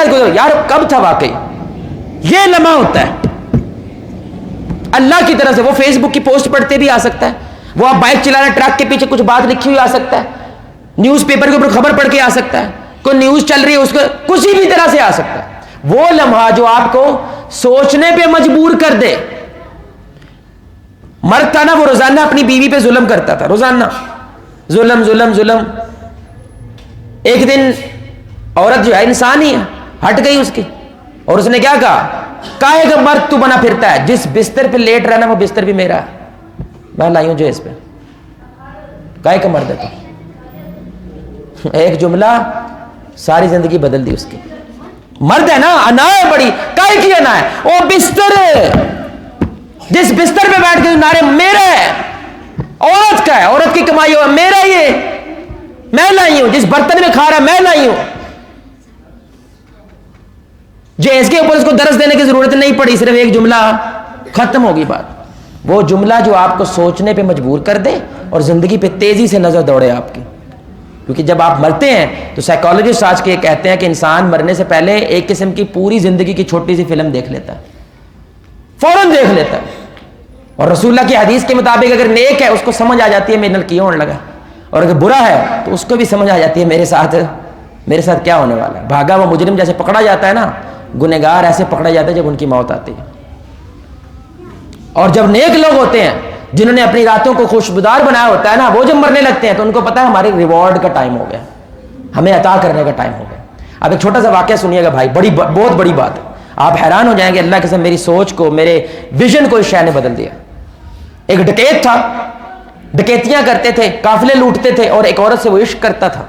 [SPEAKER 1] گزر. یار کب تھا واقعی؟ یہ لمحہ ہوتا ہے اللہ کی طرف سے. وہ فیس بک کی پوسٹ پڑھتے بھی آ سکتا ہے, وہ آپ بائک چلا رہے ہیں ٹرک کے پیچھے کچھ بات لکھی ہوئی آ سکتا ہے, نیوز پیپر کے اوپر خبر پڑھ کے آ سکتا ہے, کوئی نیوز چل رہی ہے اس کو کسی بھی طرح سے آ سکتا ہے. وہ لمحہ جو آپ کو سوچنے پہ مجبور کر دے. مرد تھا نا, وہ روزانہ اپنی بیوی پہ ظلم کرتا تھا, روزانہ ظلم. ایک دن عورت جو ہے انسان ہی ہے, ہٹ گئی اس کی, اور اس نے کیا کہا؟ کاہے کا مرد تو بنا پھرتا ہے, جس بستر پہ لیٹ رہنا وہ بستر بھی میرا ہے, میں لائی ہوں جو اس پہ, کاہے کا مرد ہے تو. ایک جملہ ساری زندگی بدل دی اس کی. مرد ہے نا, انا ہے بڑی, کاہے کی انا ہے؟ وہ بستر, جس بستر پہ بیٹھ کے نعرے میرا ہے, عورت کا ہے, عورت کی کمائی ہو, میرا یہ میں لائی ہوں, جس برتن میں کھا رہا میں لائی ہوں. اس کے اوپر اس کو درس دینے کی ضرورت نہیں پڑی, صرف ایک جملہ, ختم ہوگی بات. وہ جملہ جو آپ کو سوچنے پہ مجبور کر دے اور زندگی پہ تیزی سے نظر دوڑے آپ کی. کیونکہ جب آپ مرتے ہیں تو سائیکالوجسٹ آج کے کہتے ہیں کہ انسان مرنے سے پہلے ایک قسم کی پوری زندگی کی چھوٹی سی فلم دیکھ لیتا ہے، فوراً دیکھ لیتا ہے. اور رسول اللہ کی حدیث کے مطابق اگر نیک ہے اس کو سمجھ آ جاتی ہے میرے نال کیا ہونے لگا، اور اگر برا ہے تو اس کو بھی سمجھ آ جاتی ہے میرے ساتھ کیا ہونے والا ہے. بھاگا وہ مجرم جیسے پکڑا جاتا ہے نا، گنہگار ایسے پکڑا جاتا ہے جب ان کی موت آتی ہے. اور جب نیک لوگ ہوتے ہیں جنہوں نے اپنی راتوں کو خوشبودار بنایا ہوتا ہے نا، وہ جب مرنے لگتے ہیں تو ان کو پتا ہے ہمارے ریوارڈ کا ٹائم ہو گیا، ہمیں عطا کرنے کا ٹائم ہو گیا. اب ایک چھوٹا سا واقعہ سنیے گا بھائی، بہت بڑی بات ہے، آپ حیران ہو جائیں گے. اللہ کے قسم میری سوچ کو، میرے ویژن کو اس شے نے بدل دیا. ایک ڈکیت تھا، ڈکیتیاں کرتے تھے، قافلے لوٹتے تھے، اور ایک عورت سے وہ عشق کرتا تھا.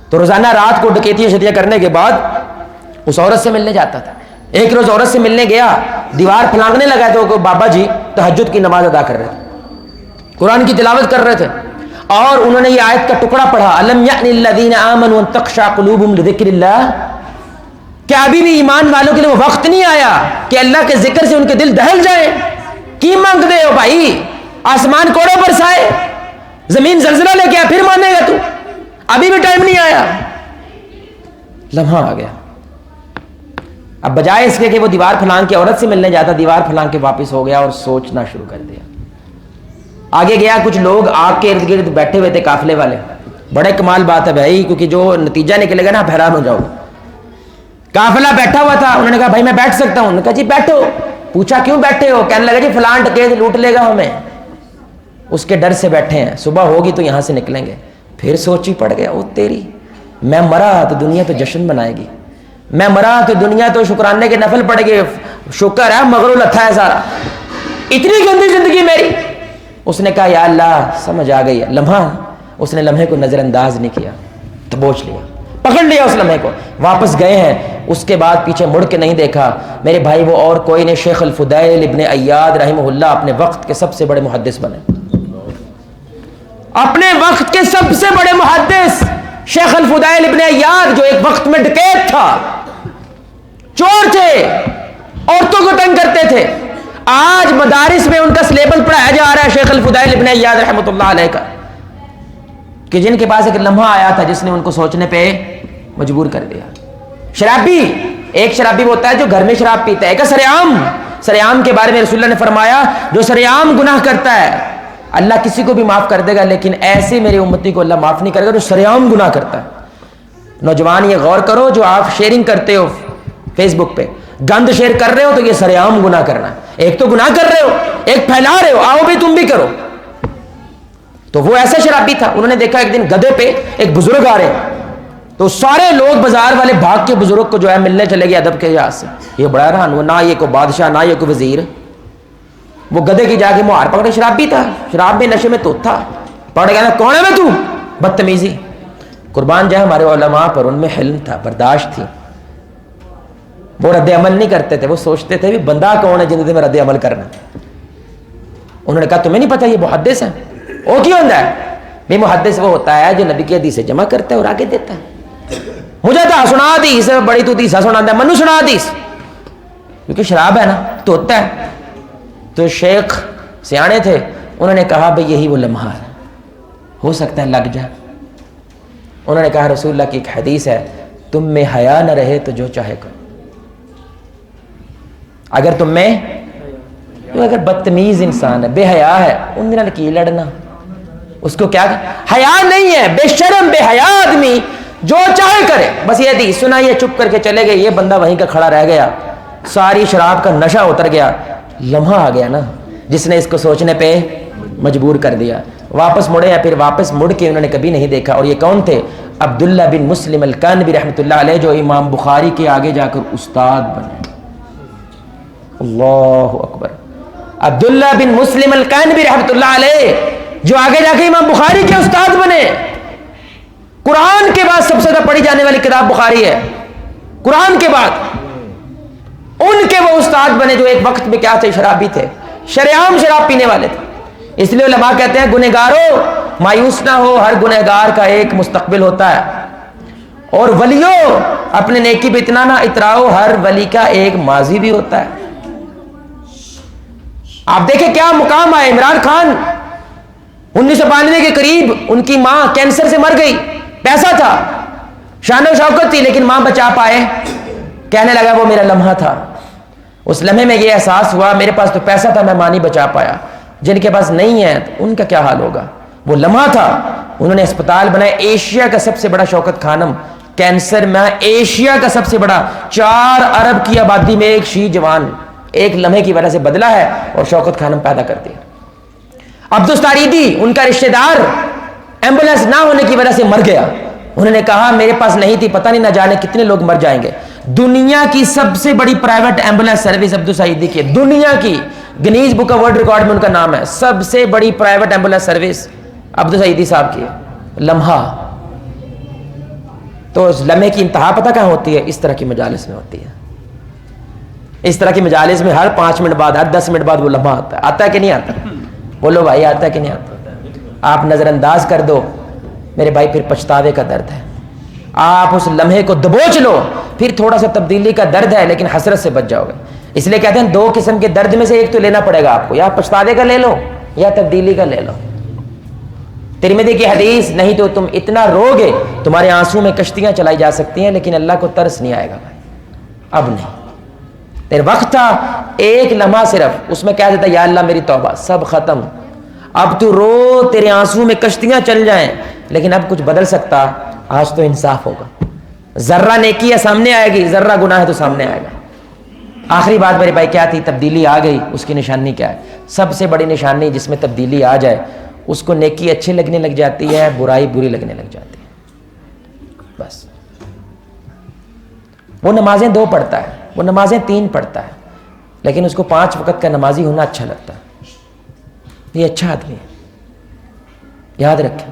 [SPEAKER 1] تو روزانہ رات کو ڈکیتیاں شدیاں کرنے کے بعد اس عورت سے ملنے جاتا تھا. ایک روز عورت سے ملنے گیا، دیوار پھلانگنے لگا تو بابا جی تہجد کی نماز ادا کر رہے تھے، قرآن کی تلاوت کر رہے تھے، اور انہوں نے یہ آیت کا ٹکڑا پڑھا، الم یأن للذین آمنوا ان تخشع قلوبهم لذکر اللہ. کیا ابھی بھی ایمان والوں کے لیے وہ وقت نہیں آیا کہ اللہ کے ذکر سے ان کے دل دہل جائیں؟ کی مانگ دے ہو بھائی؟ آسمان کوڑوں پر سائے، زمین زلزلہ لے کے آیا، پھر مانے گا تو؟ ابھی بھی ٹائم نہیں آیا. لمحہ آ گیا. اب بجائے اس کے کہ وہ دیوار پھلانگ کے عورت سے ملنے جاتا، دیوار پھلانگ کے واپس ہو گیا اور سوچنا شروع کر دیا. آگے گیا، کچھ لوگ آگ کے ارد گرد بیٹھے ہوئے تھے، قافلے والے. بڑے کمال بات ہے بھائی، کیونکہ جو نتیجہ نکلے گا نا آپ حیران ہو جاؤ. قافلہ بیٹھا ہوا تھا، انہوں نے کہا بھائی میں بیٹھ سکتا ہوں؟ انہوں نے کہا جی بیٹھو. پوچھا کیوں بیٹھے ہو؟ کہنے لگا جی فلاں ڈکیت لوٹ لے گا ہمیں، اس کے ڈر سے بیٹھے ہیں، صبح ہوگی تو یہاں سے نکلیں گے. پھر سوچ ہی پڑ گیا، او تیری، میں مرا تو دنیا تو جشن منائے گی، میں مرا تو دنیا تو شکرانے کے نفل پڑے گی، شکر ہے مغرور لتھا ہے سارا، اتنی گندی زندگی میری. اس نے کہا یا اللہ سمجھ آ گئی ہے. لمحہ اس نے لمحے کو نظر انداز نہیں کیا، دبوچ لیا، پکڑ لیا اس لمحے کو. واپس گئے ہیں، اس کے بعد پیچھے مڑ کے نہیں دیکھا. میرے بھائی وہ اور کوئی نہیں، شیخ الفضیل ابن عیاض رحمہ اللہ اپنے وقت کے سب سے بڑے محدث بنے. اپنے وقت کے سب سے بڑے محدث شیخ الفضیل ابن عیاض، جو ایک وقت میں ڈکیت تھا، چور تھے، عورتوں کو تنگ کرتے تھے. آج مدارس میں ان کا سلیبس پڑھایا جا رہا ہے شیخ الفضیل ابن عیاض رحمۃ اللہ علیہ کا، کہ جن کے پاس ایک لمحہ آیا تھا جس نے ان کو سوچنے پہ مجبور کر دیا. شرابی، ایک شرابی ہوتا ہے جو گھر میں شراب پیتا ہے، ایک سریعام کے بارے میں رسول اللہ نے فرمایا جو سریعام گناہ کرتا ہے اللہ کسی کو بھی معاف کر دے گا، لیکن ایسے میرے امتی کو اللہ معاف نہیں کرے گا جو سریعام گناہ کرتا ہے. نوجوان یہ غور کرو، جو آپ شیئرنگ کرتے ہو فیس بک پہ، گند شیئر کر رہے ہو تو یہ سریعام گناہ کرنا ہے. ایک تو گناہ کر رہے ہو، ایک پھیلا رہے ہو، آؤ بھی تم بھی کرو. تو وہ ایسا شرابی تھا. انہوں نے دیکھا ایک دن گدھے پہ ایک بزرگ آ رہے ہیں، تو سارے لوگ بازار والے بھاگ کے بزرگ کو جو ہے ملنے چلے گئے ادب کے لحاظ سے. یہ بڑا رہن، وہ نہ یہ کوئی بادشاہ نہ یہ کوئی وزیر. وہ گدھے کی جا کے مہار پکڑے، شرابی تھا، شراب میں نشے میں تو تھا. پڑھ گیا نا کون ہے میں تو، بدتمیزی. قربان جائے ہمارے علماء پر، ان میں حلم تھا، برداشت تھی. وہ رد عمل نہیں کرتے تھے، وہ سوچتے تھے بھی بندہ کون ہے جن میں رد عمل کرنا. انہوں نے کہا تمہیں نہیں پتا یہ محدث ہے؟ وہ کیوں ہوتا ہے؟ بھی محدث وہ ہوتا ہے جو نبی کی حدیث سے جمع کرتا ہے اور آگے دیتا ہے. مجھے تو سنا حدیث بڑی، تو حدیث سنا ہے، منو سنا حدیث، کیونکہ شراب ہے نا تو ہوتا ہے. تو شیخ سیانے تھے، انہوں نے کہا بھئی یہی وہ لمحہ ہے، ہو سکتا ہے لگ جائے. انہوں نے کہا رسول اللہ کی ایک حدیث ہے، تم میں حیا نہ رہے تو جو چاہے کرو. اگر تم میں، اگر بدتمیز انسان ہے، بے حیا ہے، ان دنوں کی لڑنا، اس کو کیا حیا نہیں ہے، بے شرم بے حیا آدمی جو چاہے کرے. بس یہ حدیث سنا، یہ چپ کر کے چلے گئے. یہ بندہ وہیں کا کھڑا رہ گیا، ساری شراب کا نشہ اتر گیا. لمحہ آ گیا نا جس نے اس کو سوچنے پہ مجبور کر دیا. واپس مڑے یا پھر واپس مڑ کے انہوں نے کبھی نہیں دیکھا. اور یہ کون تھے؟ عبداللہ بن مسلم الکانبی رحمۃ اللہ علیہ، جو امام بخاری کے آگے جا کر استاد بنے. اللہ اکبر. عبداللہ بن مسلم الکانبی رحمۃ اللہ علیہ جو آگے جا کے امام بخاری کے استاد بنے. قرآن کے بعد سب سے زیادہ پڑھی جانے والی کتاب بخاری ہے، قرآن کے بعد. ان کے وہ استاد بنے جو ایک وقت میں کیا تھے؟ شرابی تھے، شریعام شراب پینے والے تھے. اس لیے علماء کہتے ہیں گنہگاروں مایوس نہ ہو، ہر گنہگار کا ایک مستقبل ہوتا ہے. اور ولیوں اپنے نیکی پہ اتنا نہ اتراؤ، ہر ولی کا ایک ماضی بھی ہوتا ہے. آپ دیکھیں کیا مقام آئے. عمران خان 1992 کے قریب ان کی ماں کینسر سے مر گئی. پیسہ تھا, شان و شوکت تھی, لیکن ماں بچا پائے. کہنے لگا وہ میرا لمحہ تھا. اس لمحے میں یہ احساس ہوا میرے پاس تو پیسہ تھا, میں ماں نہیں بچا پایا. جن کے پاس نہیں ہے ان کا کیا حال ہوگا. وہ لمحہ تھا. انہوں نے اسپتال بنائے. ایشیا کا سب سے بڑا شوکت خانم کینسر میں, ایشیا کا سب سے بڑا, 4 ارب کی آبادی میں ایک شیعہ جوان ایک لمحے کی وجہ سے بدلا ہے اور شوکت خانم پیدا کر دیا. عبدالستاریدی ان کا رشتہ دار ایمبولینس نہ ہونے کی وجہ سے مر گیا. انہوں نے کہا میرے پاس نہیں تھی, پتہ نہیں نہ جانے کتنے لوگ مر جائیں گے. دنیا کی سب سے بڑی پرائیویٹ ایمبولینس سروس عبدالسعیدی کی, دنیا کی Guinness book of world record میں ان کا نام ہے. سب سے بڑی پرائیویٹ ایمبولینس سروس عبدالسعیدی صاحب کی ہے. لمحہ. تو اس لمحے کی انتہا پتہ کہاں ہوتی ہے؟ اس طرح کی مجالس میں ہوتی ہے. اس طرح کی مجالس میں ہر 5 منٹ بعد, ہر 10 منٹ بعد وہ لمحہ آتا ہے. آتا ہے کہ نہیں آتا؟ بولو بھائی, آتا ہے کہ نہیں آتا؟ آپ نظر انداز کر دو میرے بھائی, پھر پچھتاوے کا درد ہے. آپ اس لمحے کو دبوچ لو, پھر تھوڑا سا تبدیلی کا درد ہے لیکن حسرت سے بچ جاؤ گے. اس لیے کہتے ہیں 2 قسم کے درد میں سے ایک تو لینا پڑے گا آپ کو, یا پچھتاوے کا لے لو یا تبدیلی کا لے لو. ترمذی کی حدیث, نہیں تو تم اتنا رو گے تمہارے آنسو میں کشتیاں چلائی جا سکتی ہیں لیکن اللہ کو ترس نہیں آئے گا. بھائی اب نہیں, تیرے وقت تھا ایک لمحہ صرف, اس میں کہہ دیتا یا اللہ میری توبہ, سب ختم, اب تو رو, تیرے آنسو میں کشتیاں چل جائیں, لیکن اب کچھ بدل سکتا, آج تو انصاف ہوگا. ذرہ نیکی ہے سامنے آئے گی, ذرہ گناہ ہے تو سامنے آئے گا. آخری بات میرے بھائی کیا تھی؟ تبدیلی آ گئی, اس کی نشانی کیا ہے؟ سب سے بڑی نشانی جس میں تبدیلی آ جائے, اس کو نیکی اچھی لگنے لگ جاتی ہے, برائی بری لگنے لگ جاتی ہے. بس وہ نمازیں 2 پڑھتا ہے, وہ نمازیں 3 پڑھتا ہے, لیکن اس کو 5 وقت کا نمازی ہونا اچھا لگتا ہے. یہ اچھا آدمی ہے, یاد رکھیں.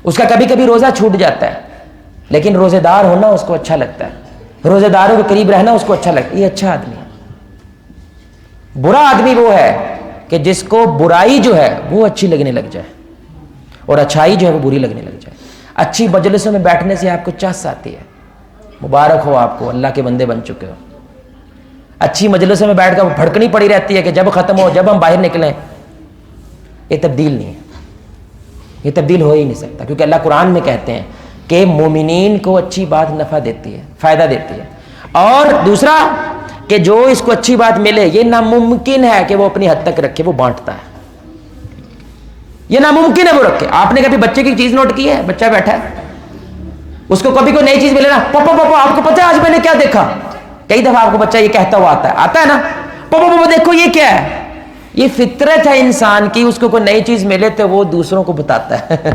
[SPEAKER 1] اس کا کبھی کبھی روزہ چھوٹ جاتا ہے لیکن روزے دار ہونا اس کو اچھا لگتا ہے, روزے داروں کے قریب رہنا اس کو اچھا لگتا ہے. یہ اچھا آدمی ہے. برا آدمی وہ ہے کہ جس کو برائی جو ہے وہ اچھی لگنے لگ جائے اور اچھائی جو ہے وہ بری لگنے لگ جائے. اچھی مجلسوں میں بیٹھنے سے آپ کو چس آتی ہے, مبارک ہو آپ کو, اللہ کے بندے بن چکے ہو. اچھی مجلسوں میں بیٹھ کر وہ بھڑکنی پڑی رہتی ہے کہ جب ختم ہو, جب ہم باہر نکلیں. یہ تبدیل نہیں ہے, یہ تبدیل ہو ہی نہیں سکتا, کیونکہ اللہ قرآن میں کہتے ہیں کہ مومنین کو اچھی بات نفع دیتی ہے, فائدہ دیتی ہے. اور دوسرا کہ جو اس کو اچھی بات ملے, یہ ناممکن ہے کہ وہ اپنی حد تک رکھے, وہ بانٹتا ہے. یہ ناممکن ہے وہ رکھے. آپ نے کبھی بچے کی چیز نوٹ کی ہے؟ بچہ بیٹھا ہے, اس کو کبھی کوئی نئی چیز ملے نا, پاپا پاپا آپ کو پتہ ہے آج میں نے کیا دیکھا؟ کئی دفعہ آپ کو بچہ یہ کہتا ہوا آتا ہے نا, پاپا پاپا دیکھو یہ کیا ہے. یہ فطرت ہے انسان کی, اس کو کوئی نئی چیز ملے تو وہ دوسروں کو بتاتا ہے.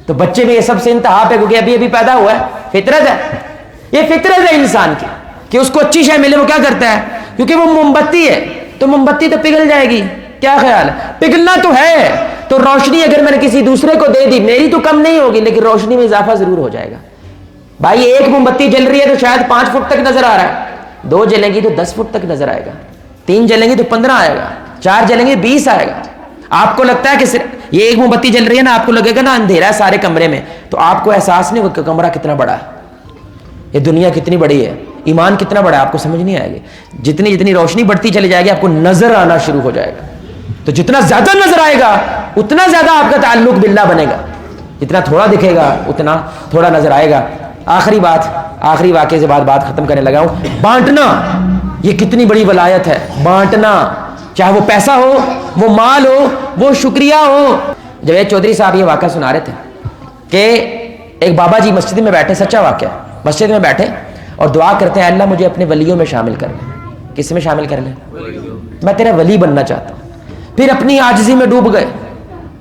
[SPEAKER 1] تو بچے میں یہ سب سے انتہا پہ, کیونکہ ابھی ابھی پیدا ہوا ہے, فطرت ہے. یہ فطرت ہے انسان کی کہ اس کو اچھی شے ملے وہ کیا کرتا ہے, کیونکہ وہ موم بتی ہے تو موم بتی تو پگھل جائے گی. کیا خیال ہے؟ پگھلنا تو ہے, تو روشنی اگر میں نے کسی دوسرے کو دے دی, میری تو کم نہیں ہوگی لیکن روشنی میں اضافہ ضرور ہو جائے گا. بھائی ایک موم بتی جل رہی ہے تو شاید 5 فٹ تک نظر آ رہا ہے, 2 جلیں گی تو 10 فٹ تک نظر آئے گا, 3 جلیں گی تو 15 آئے گا, 4 جلیں گے 20 آئے گا. آپ کو لگتا ہے کہ صرف یہ ایک موم بتی جل رہی ہے نا, آپ کو لگے گا نا اندھیرا ہے سارے کمرے میں, تو آپ کو احساس نہیں ہوگا کہ کمرہ کتنا بڑا ہے, یہ دنیا کتنی بڑی ہے, ایمان کتنا بڑا ہے, آپ کو سمجھ نہیں آئے گی. جتنی جتنی روشنی بڑھتی چلی جائے گی آپ کو نظر آنا شروع ہو جائے گا, تو جتنا زیادہ نظر آئے گا اتنا زیادہ آپ کا تعلق باللہ بنے گا, جتنا تھوڑا دکھے گا اتنا تھوڑا نظر آئے گا. آخری بات, آخری واقعے سے بات ختم کرنے لگا ہوں. بانٹنا, یہ کتنی بڑی ولایت ہے, بانٹنا, چاہے وہ پیسہ ہو, وہ مال ہو, وہ شکریہ ہو. جوید چودھری صاحب یہ واقعہ سنا رہے تھے کہ ایک بابا جی مسجد میں بیٹھے, سچا واقعہ, مسجد میں بیٹھے اور دعا کرتے ہیں اللہ مجھے اپنے ولیوں میں شامل کر لیں. کس میں شامل کر لیں؟ میں تیرا ولی بننا چاہتا ہوں. پھر اپنی عاجزی میں ڈوب گئے,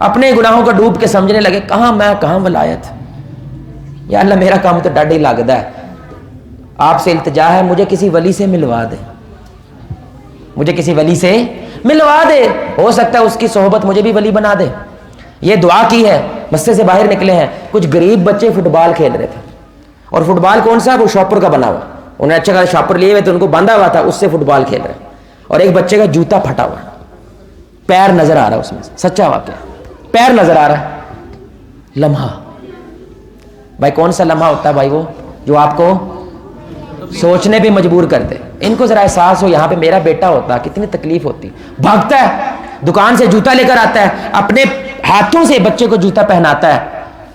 [SPEAKER 1] اپنے گناہوں کو ڈوب کے سمجھنے لگے کہاں میں کہاں ولایت, یا اللہ میرا کام تو ڈاڈا ہی لگتا ہے, آپ سے التجا ہے مجھے کسی ولی سے ملوا دے, مجھے کسی ولی سے ملوا دے, ہو سکتا ہے اس کی صحبت مجھے بھی ولی بنا دے. یہ دعا کی ہے, مسجد سے باہر نکلے ہیں, کچھ غریب بچے فٹ بال کھیل رہے تھے, اور فٹ بال کون سا, وہ شاپر کا بنا ہوا, انہیں اچھا خاصا شاپر لیے ہوئے تھے, ان کو باندھا ہوا تھا, اس سے فٹ بال کھیل رہے, اور ایک بچے کا جوتا پھٹا ہوا, پیر نظر آ رہا ہے اس میں, سچا واقعہ, پیر نظر آ رہا ہے. لمحہ, بھائی کون سا لمحہ ہوتا ہے بھائی, وہ جو آپ کو سوچنے پہ مجبور کر دے. ان کو ذرا احساس ہو, یہاں پہ میرا بیٹا ہوتا کتنی تکلیف ہوتی. بھاگتا ہے, دکان سے جوتا لے کر آتا ہے, اپنے ہاتھوں سے بچے کو جوتا پہناتا ہے,